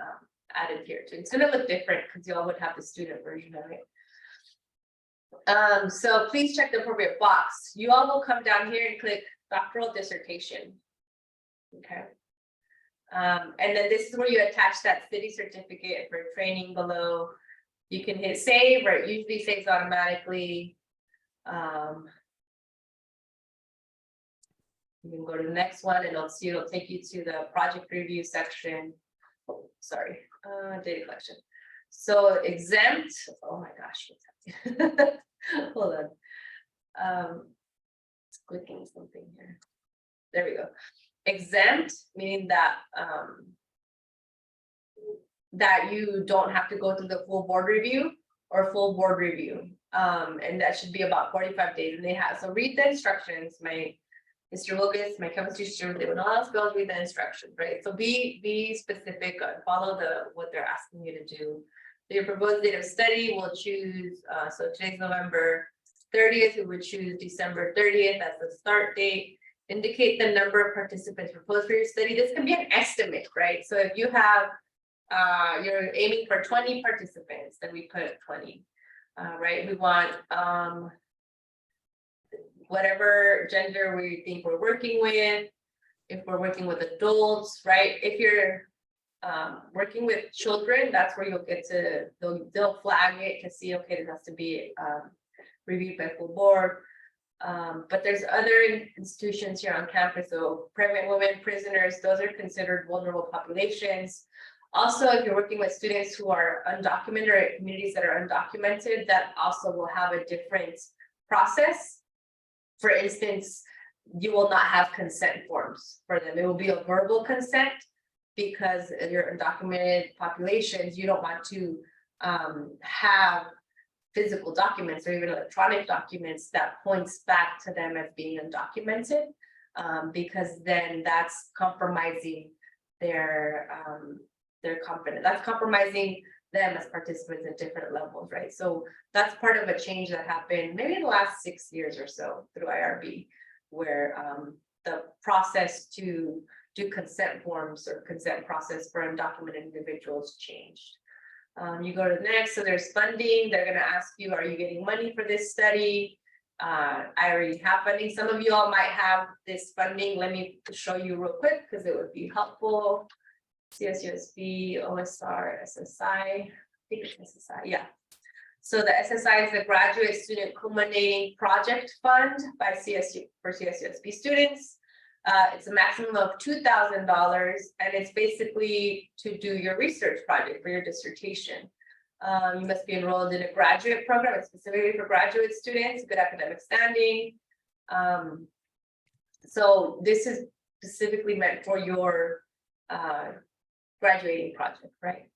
added here too. It's gonna look different because you all would have the student version of it. So please check the appropriate box. You all will come down here and click doctoral dissertation. Okay. And then this is where you attach that city certificate for training below. You can hit save, or it usually saves automatically. You can go to the next one and it'll take you to the project review section. Oh, sorry, data collection. So exempt, oh my gosh, what's happening? Hold on. It's clicking something here. There we go. Exempt, meaning that that you don't have to go through the full board review or full board review. And that should be about 45 days. And they have, so read the instructions. Mr. Wilkes, my chemistry teacher, they would not ask girls read the instructions, right? So be specific, follow what they're asking you to do. So your proposed date of study, we'll choose, so today's November 30th, we would choose December 30th as the start date. Indicate the number of participants proposed for your study. This can be an estimate, right? So if you have, you're aiming for 20 participants, then we put 20, right? We want whatever gender we think we're working with. if we're working with adults, right? If you're working with children, that's where you'll get to, they'll flag it to see, okay, it has to be reviewed by full board. But there's other institutions here on campus, so pregnant women, prisoners, those are considered vulnerable populations. Also, if you're working with students who are undocumented or communities that are undocumented, that also will have a different process. For instance, you will not have consent forms for them. It will be a verbal consent because you're undocumented populations. You don't want to have physical documents or even electronic documents that points back to them as being undocumented, because then that's compromising their confidence. That's compromising them as participants at different levels, right? So that's part of a change that happened maybe in the last 6 years or so through IRB, where the process to do consent forms or consent process for undocumented individuals changed. You go to the next, so there's funding. They're gonna ask you, are you getting money for this study? I already have funding. Some of you all might have this funding. Let me show you real quick because it would be helpful. CSUSB, OSR, SSI, I think it's SSI, yeah. So the SSI is the Graduate Student Culminating Project Fund by CSU for CSUSB students. It's a maximum of $2,000, and it's basically to do your research project for your dissertation. You must be enrolled in a graduate program, it's specifically for graduate students, good academic standing. So this is specifically meant for your graduating project, right?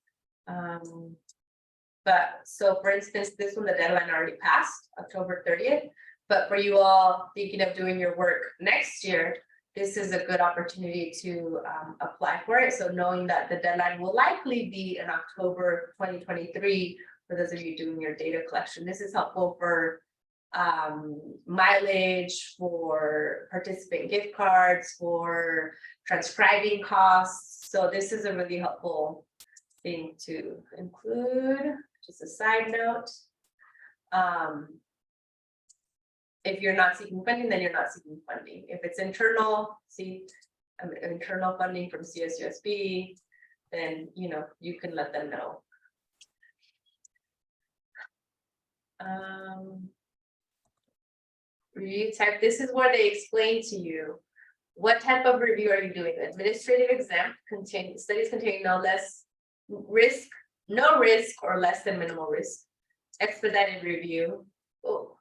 But so for instance, this one, the deadline already passed, October 30th. But for you all thinking of doing your work next year, this is a good opportunity to apply for it. So knowing that the deadline will likely be in October 2023, for those of you doing your data collection, this is helpful for mileage, for participant gift cards, for transcribing costs. So this is a really helpful thing to include. Just a side note. If you're not seeking funding, then you're not seeking funding. If it's internal, internal funding from CSUSB, then you can let them know. Review type. This is where they explain to you what type of review are you doing. Administrative exempt studies containing no risk or less than minimal risk. Expedited review. Oh.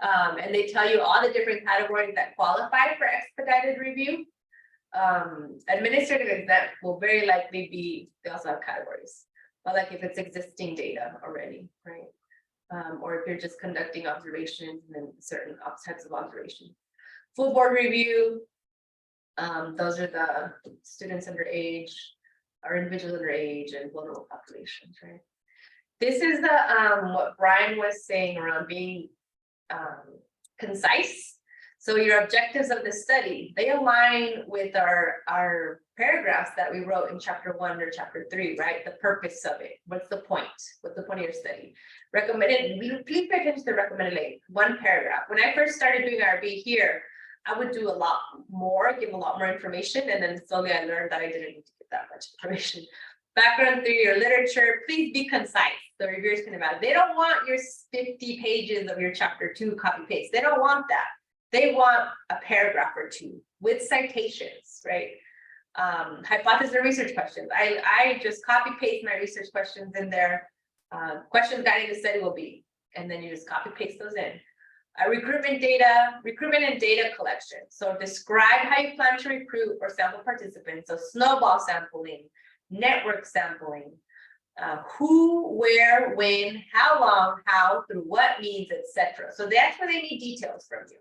And they tell you all the different categories that qualify for expedited review. Administrative exempt will very likely be, they also have categories, but like if it's existing data already, right? Or if you're just conducting observations and then certain types of observations. Full board review, those are the students underage or individuals underage and vulnerable populations, right? This is the what Brian was saying around being concise. So your objectives of the study, they align with our paragraphs that we wrote in chapter 1 or chapter 3, right? The purpose of it. What's the point? What's the point of your study? Recommended, please pay attention to the recommended length, 1 paragraph. When I first started doing RB here, I would do a lot more, give a lot more information, and then slowly I learned that I didn't need to give that much information. Background through your literature, please be concise. The reviewers can evaluate. They don't want your 50 pages of your chapter 2 copy paste. They don't want that. They want a paragraph or 2 with citations, right? Hypothesis and research questions. I just copy paste my research questions in there. Questions guiding the study will be, and then you just copy paste those in. Recruitment and data collection. So describe how you plan to recruit or sample participants. So snowball sampling, network sampling, who, where, when, how long, how, through what means, etc. So that's where they need details from you.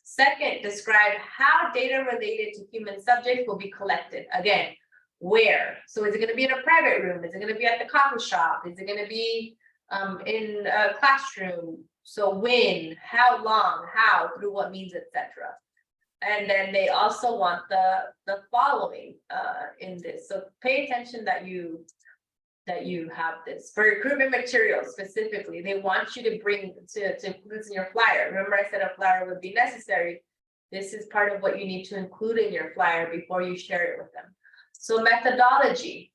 Second, describe how data related to human subjects will be collected. Again, where? So is it going to be in a private room? Is it going to be at the coffee shop? Is it going to be in a classroom? So when, how long, how, through what means, etc. And then they also want the following in this. So pay attention that you have this. For recruitment materials specifically, they want you to bring to include in your flyer. Remember I said a flyer would be necessary. This is part of what you need to include in your flyer before you share it with them. So methodology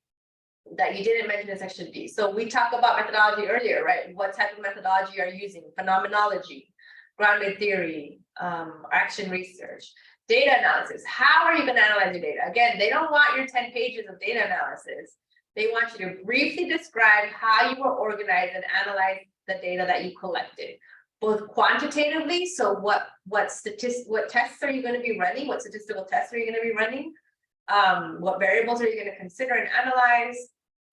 that you didn't mention in section D. So we talked about methodology earlier, right? What type of methodology are you using? Phenomenology, grounded theory, action research, data analysis. How are you going to analyze your data? Again, they don't want your 10 pages of data analysis. They want you to briefly describe how you will organize and analyze the data that you collected, both quantitatively. So what tests are you going to be running? What statistical tests are you going to be running? What variables are you going to consider and analyze?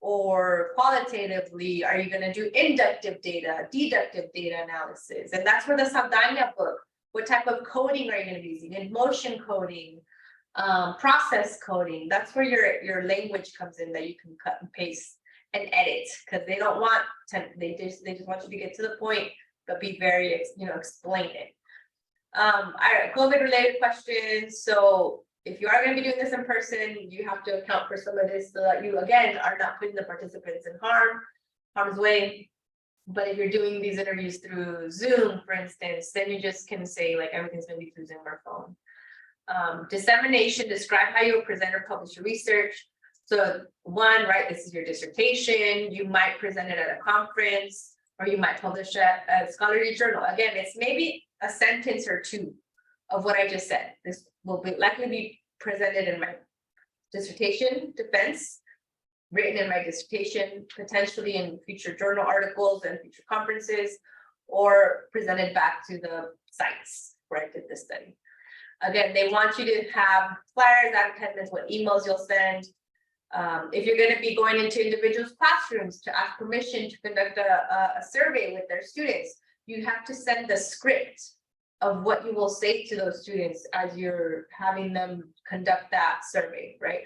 Or qualitatively, are you going to do inductive data, deductive data analysis? And that's where the Saldana book, what type of coding are you going to be using? In motion coding, process coding, that's where your language comes in that you can cut and paste and edit, because they don't want to, they just want you to get to the point, but be very, explain it. COVID related questions. So if you are going to be doing this in person, you have to account for some of this so that you, again, are not putting the participants in harm's way. But if you're doing these interviews through Zoom, for instance, then you just can say like everything's going to be through Zoom or phone. Dissemination, describe how you will present or publish your research. So one, right, this is your dissertation. You might present it at a conference, or you might publish it at a scholarly journal. Again, it's maybe a sentence or two of what I just said. This will likely be presented in my dissertation defense, written in my dissertation, potentially in future journal articles and future conferences, or presented back to the sites where I did this study. Again, they want you to have flyers, advertisements, what emails you'll send. If you're going to be going into individuals' classrooms to ask permission to conduct a survey with their students, you have to send the script of what you will say to those students as you're having them conduct that survey, right?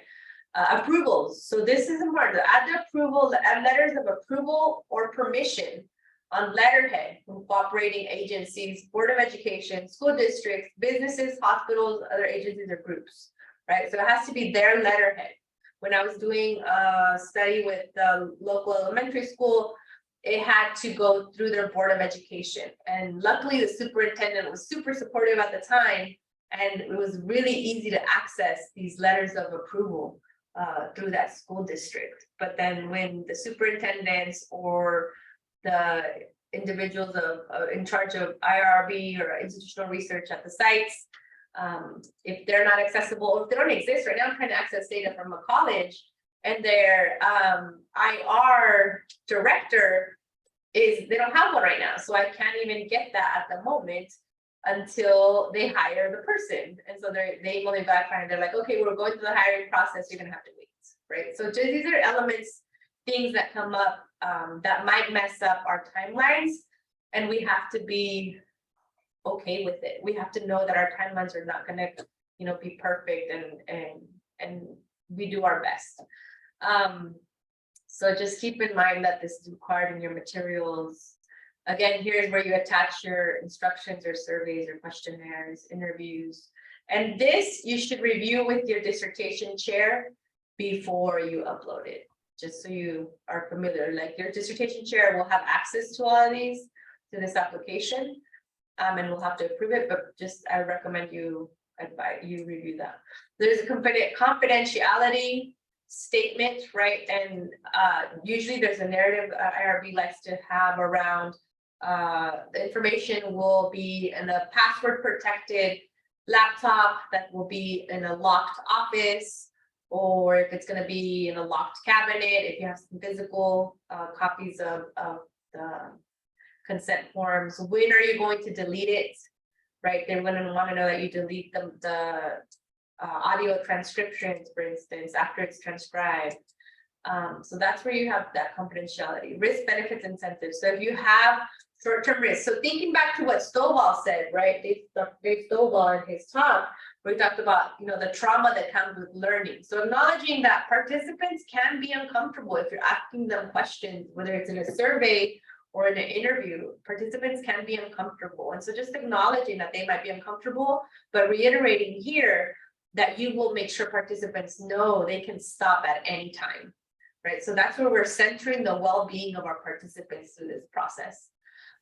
Approvals. So this is important. Add the approval, add letters of approval or permission on letterhead from cooperating agencies, Board of Education, school districts, businesses, hospitals, other agencies or groups, right? So it has to be their letterhead. When I was doing a study with the local elementary school, it had to go through their Board of Education. And luckily the superintendent was super supportive at the time. And it was really easy to access these letters of approval through that school district. But then when the superintendents or the individuals in charge of IRB or institutional research at the sites, if they're not accessible, or if they don't exist right now, I'm trying to access data from a college, and their IR director they don't have one right now. So I can't even get that at the moment until they hire the person. And so they email me back and they're like, okay, we're going through the hiring process, you're gonna have to wait, right? So just, these are elements, things that come up that might mess up our timelines, and we have to be okay with it. We have to know that our timelines are not gonna, be perfect, and we do our best. So just keep in mind that this is required in your materials. Again, here's where you attach your instructions or surveys or questionnaires, interviews. And this you should review with your dissertation chair before you upload it, just so you are familiar. Like your dissertation chair will have access to all of these, to this application, and we'll have to approve it, but just I recommend you review that. There's a confidentiality statement, right? And usually there's a narrative IRB likes to have around the information will be in a password protected laptop that will be in a locked office, or if it's going to be in a locked cabinet, if you have some physical copies of the consent forms. When are you going to delete it, right? They're going to want to know that you delete the audio transcriptions, for instance, after it's transcribed. So that's where you have that confidentiality. Risk, benefits, incentives. So if you have short-term risk, so thinking back to what Stovall said, right? Dave Stovall in his talk, where he talked about, the trauma that comes with learning. So acknowledging that participants can be uncomfortable if you're asking them questions, whether it's in a survey or in an interview, participants can be uncomfortable. And so just acknowledging that they might be uncomfortable, but reiterating here that you will make sure participants know they can stop at any time, right? So that's where we're centering the well-being of our participants through this process.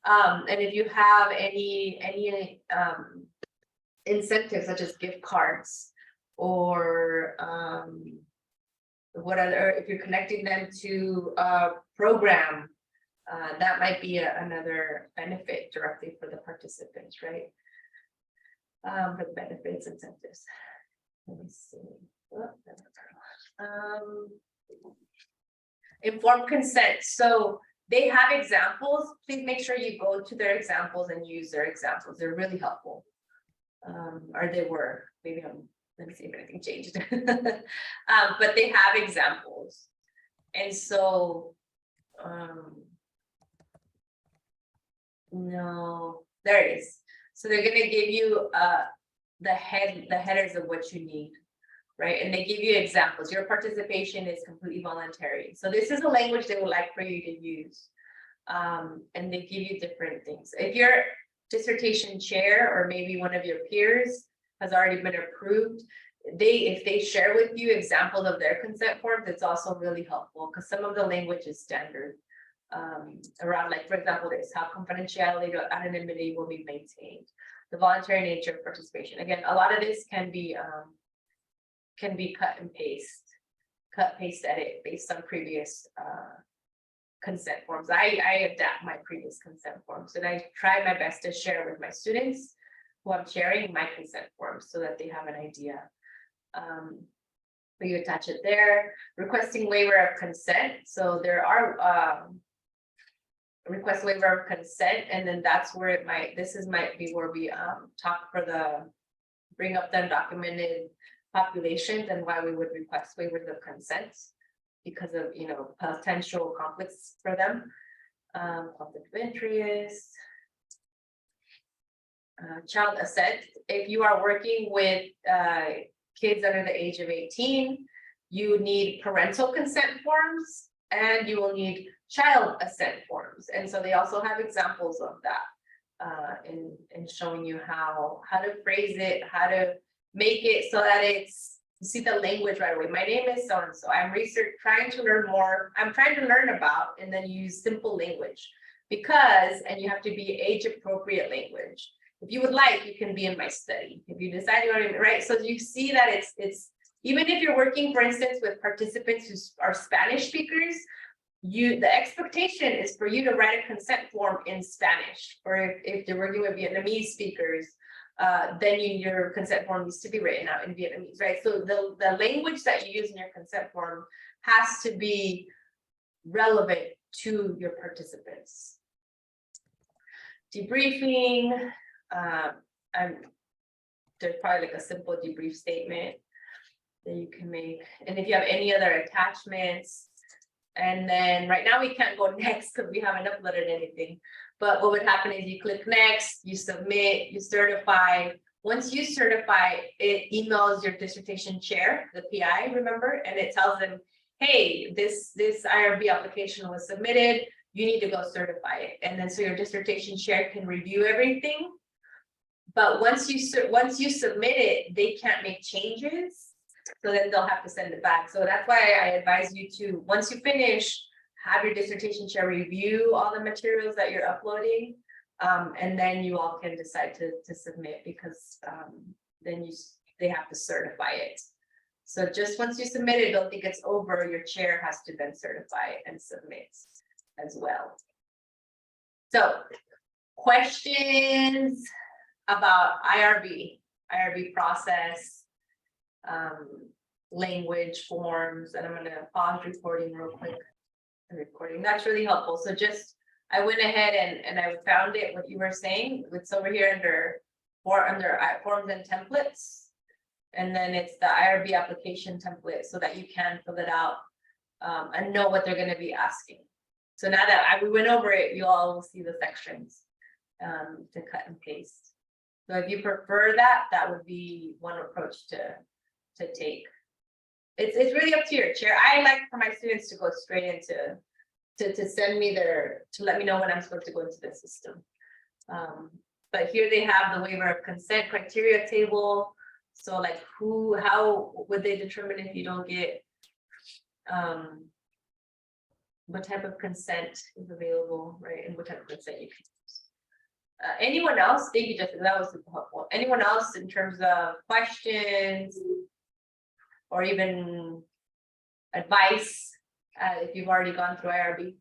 And if you have any incentives such as gift cards or what other, if you're connecting them to a program, that might be another benefit directly for the participants, right? For the benefits, incentives. Let me see. Informed consent. So they have examples. Please make sure you go to their examples and use their examples. They're really helpful. Or they were. Maybe let me see if anything changed. But they have examples. And so no, there it is. So they're gonna give you the headers of what you need, right? And they give you examples. Your participation is completely voluntary. So this is a language they would like for you to use. And they give you different things. If your dissertation chair or maybe one of your peers has already been approved, if they share with you examples of their consent forms, it's also really helpful because some of the language is standard. Around, like, for example, there's how confidentiality or anonymity will be maintained, the voluntary nature of participation. Again, a lot of this can be cut and paste, edit based on previous consent forms. I adapt my previous consent forms, and I try my best to share with my students who I'm sharing my consent forms so that they have an idea. But you attach it there. Requesting waiver of consent. So there are request waiver of consent, and then that's where it might be where we talk for bring up the undocumented populations and why we would request waivers of consent because of potential conflicts for them, conflict of interest, child assent. If you are working with kids under the age of 18, you need parental consent forms and you will need child assent forms. And so they also have examples of that in showing you how to phrase it, how to make it so that you see the language right away. My name is so-and-so. I'm trying to learn more. I'm trying to learn about, and then use simple language and you have to be age appropriate language. If you would like, you can be in my study. If you decide you want to, right? So you see that it's even if you're working, for instance, with participants who are Spanish speakers, the expectation is for you to write a consent form in Spanish. Or if they're working with Vietnamese speakers, then your consent form needs to be written out in Vietnamese, right? So the language that you use in your consent form has to be relevant to your participants. Debriefing. There's probably like a simple debrief statement that you can make. And if you have any other attachments, and then right now we can't go next because we haven't uploaded anything. But what would happen is you click next, you submit, you certify. Once you certify, it emails your dissertation chair, the PI, remember, and it tells them, hey, this IRB application was submitted, you need to go certify it. And then so your dissertation chair can review everything. But once you submit it, they can't make changes. So then they'll have to send it back. So that's why I advise you to, once you finish, have your dissertation chair review all the materials that you're uploading. And then you all can decide to submit, because then they have to certify it. So just once you submit it, don't think it's over. Your chair has to then certify it and submit as well. So questions about IRB process, language forms, and I'm going to pause recording real quick. That's really helpful. So I went ahead and I found it, what you were saying. It's over here under forms and templates. And then it's the IRB application template so that you can fill it out and know what they're going to be asking. So now that we went over it, you all will see the sections to cut and paste. So if you prefer that would be one approach to take. It's really up to your chair. I like for my students to go straight into to send me to let me know when I'm supposed to go into the system. But here they have the waiver of consent criteria table. So like how would they determine if you don't get what type of consent is available, right? And what type of consent you can use. Anyone else? Thank you, Justin. That was super helpful. Anyone else in terms of questions or even advice, if you've already gone through IRB?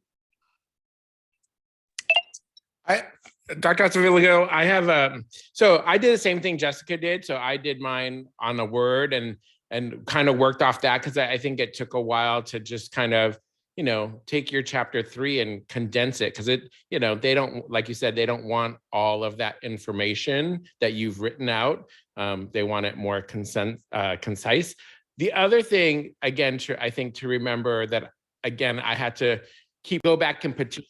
Dr. Acevedo, I have so I did the same thing Jessica did. So I did mine on a Word and kind of worked off that because I think it took a while to just kind of, take your chapter 3 and condense it because they don't, like you said, they don't want all of that information that you've written out. They want it more concise. The other thing, again, I think to remember that, again, I had to go back and petition.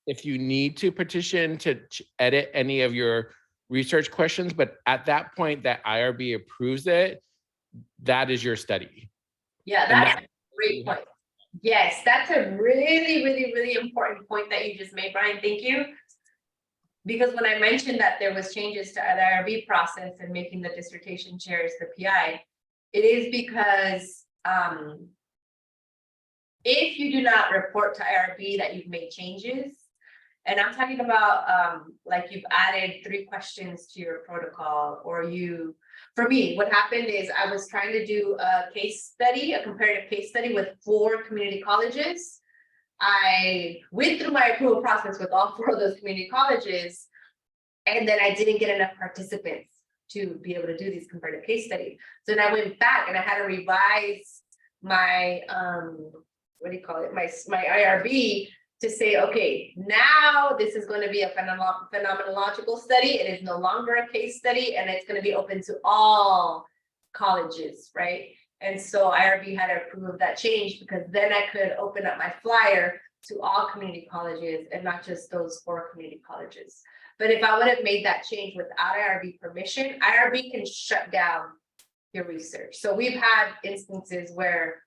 If you need to petition to edit any of your research questions, but at that point that IRB approves it, that is your study. Yeah, that's a great point. Yes, that's a really, really, really important point that you just made, Brian. Thank you. Because when I mentioned that there was changes to the IRB process and making the dissertation chairs the PI, it is because if you do not report to IRB that you've made changes, and I'm talking about like you've added 3 questions to your protocol, or for me, what happened is I was trying to do a case study, a comparative case study with 4 community colleges. I went through my approval process with all 4 of those community colleges, and then I didn't get enough participants to be able to do these comparative case studies. So then I went back and I had to revise my what do you call it? My IRB to say, okay, now this is going to be a phenomenological study. It is no longer a case study, and it's going to be open to all colleges, right? And so IRB had to approve that change because then I could open up my flyer to all community colleges and not just those 4 community colleges. But if I would have made that change without IRB permission, IRB can shut down your research. So we've had instances where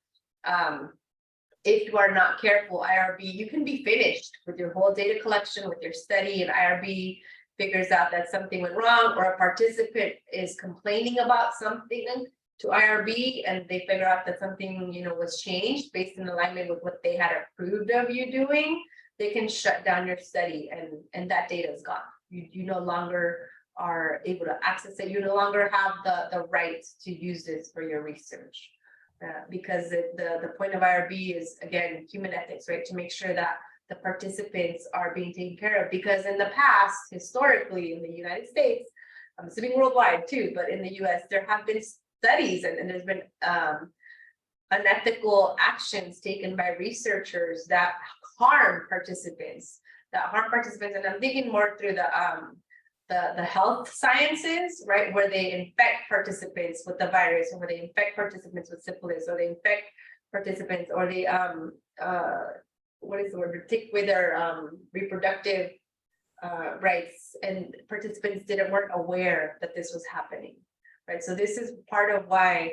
if you are not careful, IRB, you can be finished with your whole data collection, with your study, and IRB figures out that something went wrong, or a participant is complaining about something to IRB and they figure out that something, was changed based in alignment with what they had approved of you doing, they can shut down your study and that data is gone. You no longer are able to access it. You no longer have the right to use this for your research. Because the point of IRB is, again, human ethics, right? To make sure that the participants are being taken care of. Because in the past, historically, in the United States, I'm assuming worldwide too, but in the US, there have been studies and there's been unethical actions taken by researchers that harm participants. And I'm thinking more through the health sciences, right, where they infect participants with the virus, or where they infect participants with syphilis, or they infect participants, or they what is the word, take away their reproductive rights, and participants weren't aware that this was happening, right? So this is part of why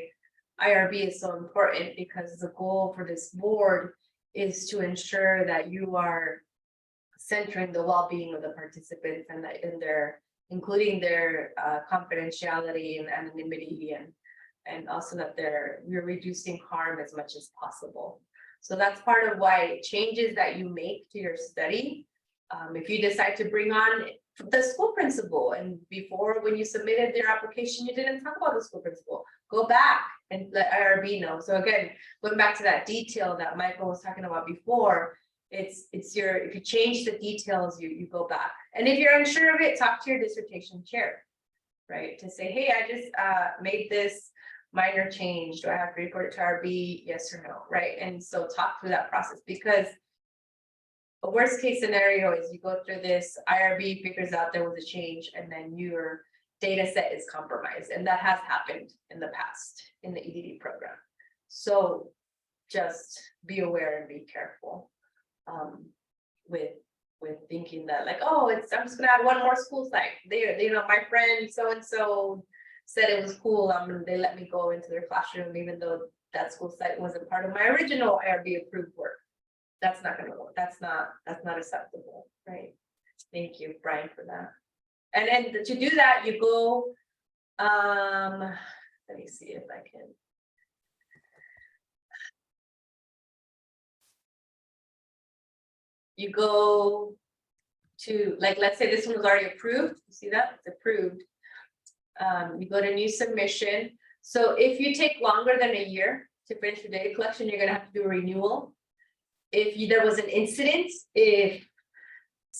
IRB is so important, because the goal for this board is to ensure that you are centering the well-being of the participants and that including their confidentiality and anonymity, and also that you're reducing harm as much as possible. So that's part of why changes that you make to your study, if you decide to bring on the school principal, and before, when you submitted their application, you didn't talk about the school principal, go back and let IRB know. So again, going back to that detail that Michael was talking about before, if you change the details, you go back. And if you're unsure of it, talk to your dissertation chair, right? To say, hey, I just made this minor change. Do I have to report it to IRB? Yes or no, right? And so talk through that process, because a worst case scenario is you go through this, IRB figures out there was a change, and then your data set is compromised. And that has happened in the past in the EDD program. So just be aware and be careful with thinking that, like, oh, I'm just gonna add one more school site. My friend so-and-so said it was cool. They let me go into their classroom, even though that school site wasn't part of my original IRB approved work. That's not gonna work. That's not acceptable, right? Thank you, Brian, for that. And then to do that, you go, let me see if I can. You go to, like, let's say this one was already approved, you see that, it's approved. You go to new submission. So if you take longer than a year to finish your data collection, you're gonna have to do a renewal. If there was an incident, if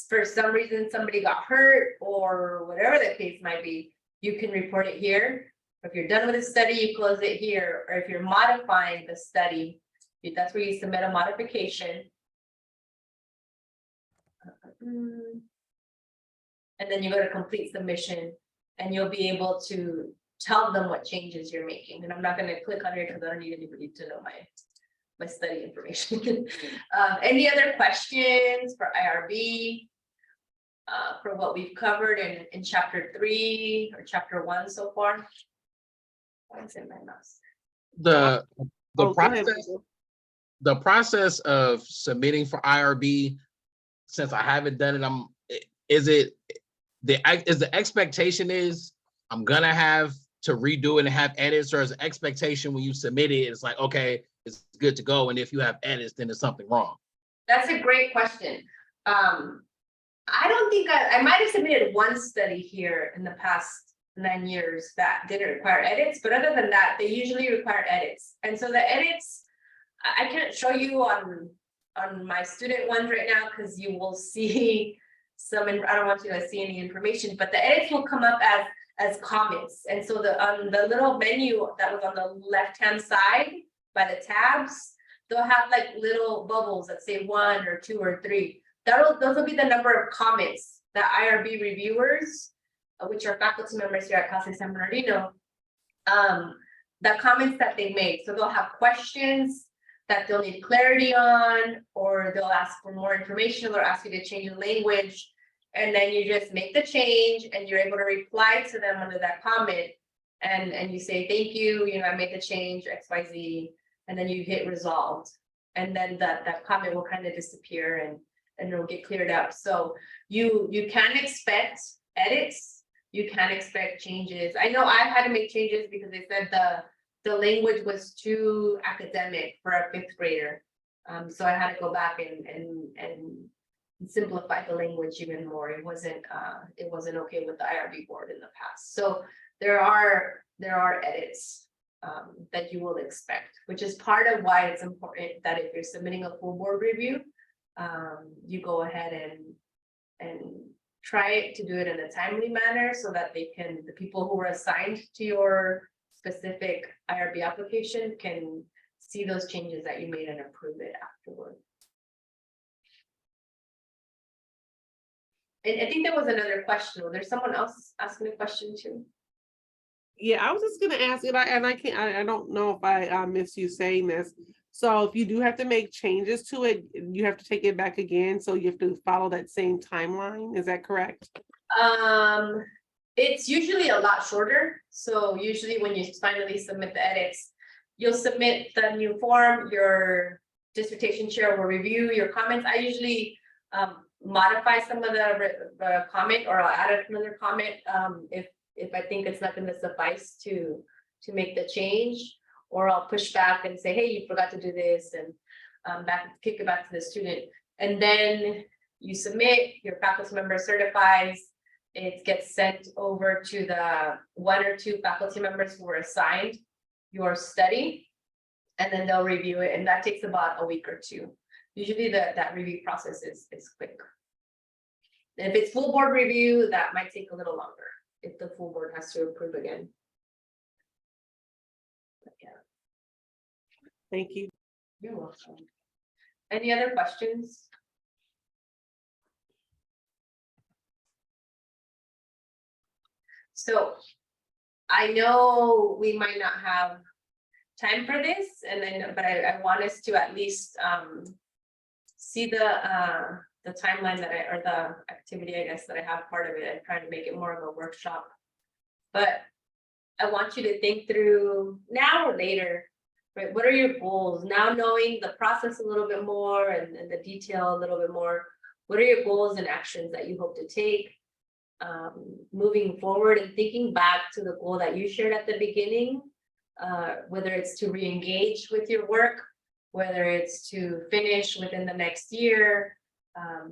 for some reason somebody got hurt or whatever the case might be, you can report it here. If you're done with the study, you close it here, or if you're modifying the study, that's where you submit a modification. And then you go to complete submission, and you'll be able to tell them what changes you're making. And I'm not gonna click on it because I don't need anybody to know my study information. Any other questions for IRB? For what we've covered in chapter 3 or chapter 1 so far? What's in my mouse? The Oh, go ahead, process, Michael. the process of submitting for IRB, since I haven't done it, is the expectation is I'm gonna have to redo it and have edits, or is the expectation when you submit it, it's like, okay, it's good to go, and if you have edits, then there's something wrong? That's a great question. I don't think I might have submitted one study here in the past 9 years that didn't require edits, but other than that, they usually require edits. And so the edits, I can't show you on my student ones right now because you will see some, I don't want you to see any information, but the edits will come up as comments. And so on the little menu that was on the left-hand side by the tabs, they'll have like little bubbles that say 1 or 2 or 3. Those will be the number of comments that IRB reviewers, which are faculty members here at Casa San Bernardino, the comments that they make. So they'll have questions that they'll need clarity on, or they'll ask for more information, or ask you to change the language. And then you just make the change and you're able to reply to them under that comment. And you say, thank you, I made the change, XYZ, and then you hit resolved. And then that comment will kind of disappear and it'll get cleared up. So you can expect edits, you can expect changes. I know I've had to make changes because they said the language was too academic for a 5th grader. So I had to go back and simplify the language even more. It wasn't okay with the IRB board in the past. So there are edits that you will expect, which is part of why it's important that if you're submitting a full board review, you go ahead and try to do it in a timely manner so that the people who were assigned to your specific IRB application can see those changes that you made and approve it afterward. And I think there was another question. Was there someone else asking a question too? Yeah, I was just gonna ask it, I don't know if I missed you saying this. So if you do have to make changes to it, you have to take it back again. So you have to follow that same timeline. Is that correct? It's usually a lot shorter. So usually when you finally submit the edits, you'll submit the new form, your dissertation chair will review your comments. I usually modify some of the comment, or I'll add another comment if I think it's not going to suffice to make the change, or I'll push back and say, hey, you forgot to do this, and kick it back to the student. And then you submit, your faculty member certifies, it gets sent over to the 1 or 2 faculty members who were assigned your study, and then they'll review it, and that takes about a week or 2. Usually that review process is quick. If it's full board review, that might take a little longer if the full board has to approve again. But yeah. Thank you. You're welcome. Any other questions? So I know we might not have time for this, but I want us to at least see the timeline or the activity, I guess, that I have part of it, and trying to make it more of a workshop. But I want you to think through now or later, right? What are your goals now, knowing the process a little bit more and the detail a little bit more? What are your goals and actions that you hope to take moving forward, and thinking back to the goal that you shared at the beginning, whether it's to re-engage with your work, whether it's to finish within the next year,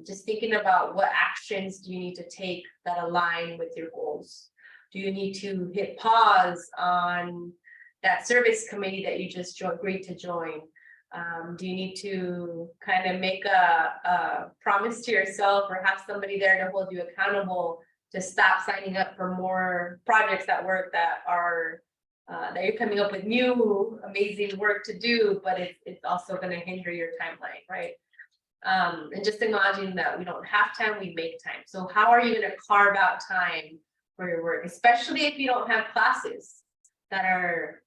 Just thinking about what actions do you need to take that align with your goals? Do you need to hit pause on that service committee that you just agreed to join? Do you need to kind of make a promise to yourself or have somebody there to hold you accountable to stop signing up for more projects at work that are that you're coming up with new amazing work to do, but it's also going to hinder your timeline, right? And just acknowledging that we don't have time, we make time. So how are you going to carve out time for your work, especially if you don't have classes that are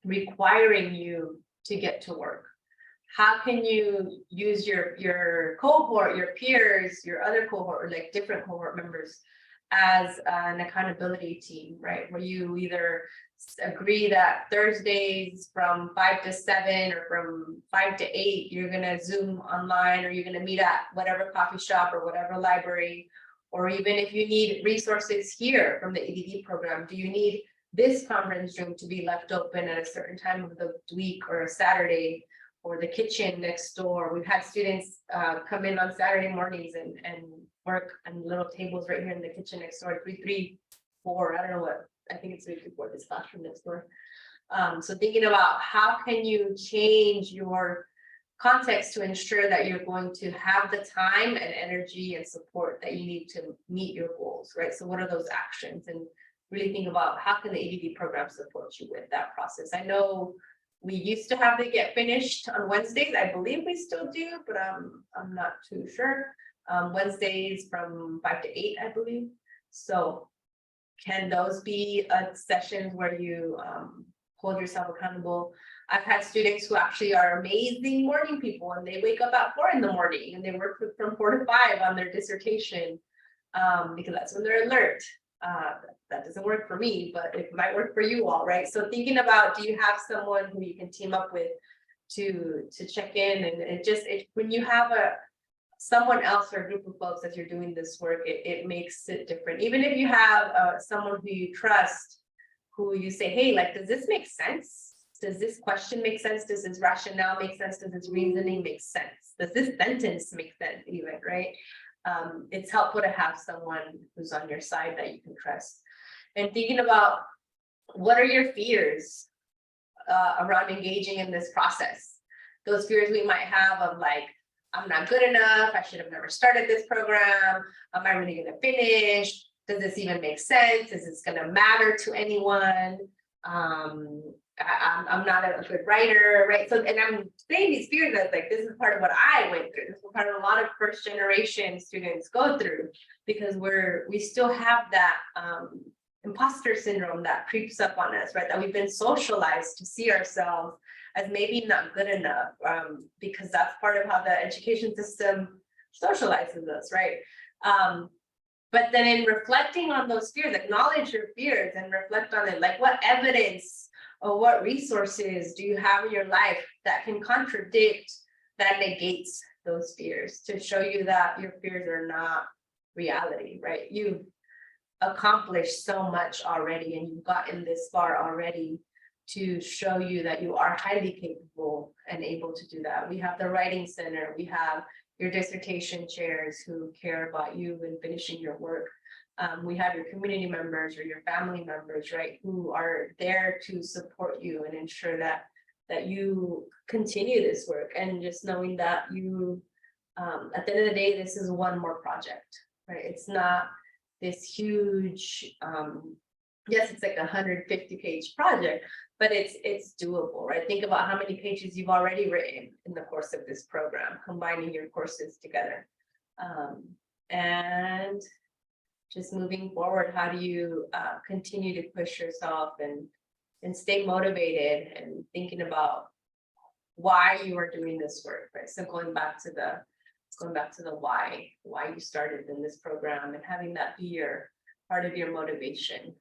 requiring you to get to work? How can you use your cohort, your peers, your other cohort, or like different cohort members as an accountability team, right? Where you either agree that Thursdays from 5 to 7 or from 5 to 8, you're gonna Zoom online, or you're gonna meet at whatever coffee shop or whatever library, or even if you need resources here from the EDD program, do you need this conference room to be left open at a certain time of the week or a Saturday, or the kitchen next door? We've had students come in on Saturday mornings and work on little tables right here in the kitchen next door, 334, I don't know what, I think it's 334, this classroom next door. So thinking about how can you change your context to ensure that you're going to have the time and energy and support that you need to meet your goals, right? So what are those actions? And really think about how can the EDD program support you with that process. I know we used to have to get finished on Wednesdays. I believe we still do, but I'm not too sure. Wednesdays from 5 to 8, I believe. So can those be sessions where you hold yourself accountable? I've had students who actually are amazing morning people, and they wake up at 4 in the morning and they work from 4 to 5 on their dissertation because that's when they're alert. That doesn't work for me, but it might work for you all, right? So thinking about, do you have someone who you can team up with to check in? And when you have someone else or a group of folks as you're doing this work, it makes it different. Even if you have someone who you trust, who you say, hey, like, does this make sense? Does this question make sense? Does this rationale make sense? Does this reasoning make sense? Does this sentence make sense even, right? It's helpful to have someone who's on your side that you can trust. And thinking about, what are your fears around engaging in this process? Those fears we might have of like, I'm not good enough, I should have never started this program, am I really gonna finish? Does this even make sense? Is this gonna matter to anyone? I'm not a good writer, right? So, and I'm saying these fears as like, this is part of what I went through. This is part of a lot of first generation students go through, because we still have that imposter syndrome that creeps up on us, right? That we've been socialized to see ourselves as maybe not good enough, because that's part of how the education system socializes us, right? But then in reflecting on those fears, acknowledge your fears and reflect on it. Like, what evidence or what resources do you have in your life that can contradict, that negates those fears, to show you that your fears are not reality, right? You've accomplished so much already, and you've gotten this far already, to show you that you are highly capable and able to do that. We have the writing center, we have your dissertation chairs who care about you and finishing your work. We have your community members or your family members, right, who are there to support you and ensure that you continue this work. And just knowing that you, at the end of the day, this is one more project, right? It's not this huge, yes, it's like a 150-page project, but it's doable, right? Think about how many pages you've already written in the course of this program, combining your courses together. And just moving forward, how do you continue to push yourself and stay motivated, and thinking about why you are doing this work, right? So going back to the why you started in this program, and having that be your part of your motivation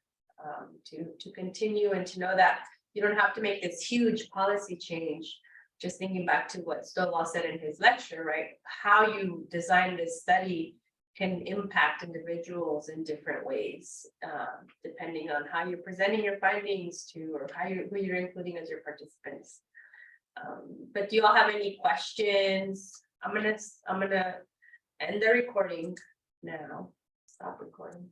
to continue, and to know that you don't have to make this huge policy change. Just thinking back to what Stovall said in his lecture, right? How you design this study can impact individuals in different ways, depending on how you're presenting your findings to, or who you're including as your participants. But do you all have any questions I'm gonna end the recording now. Stop recording.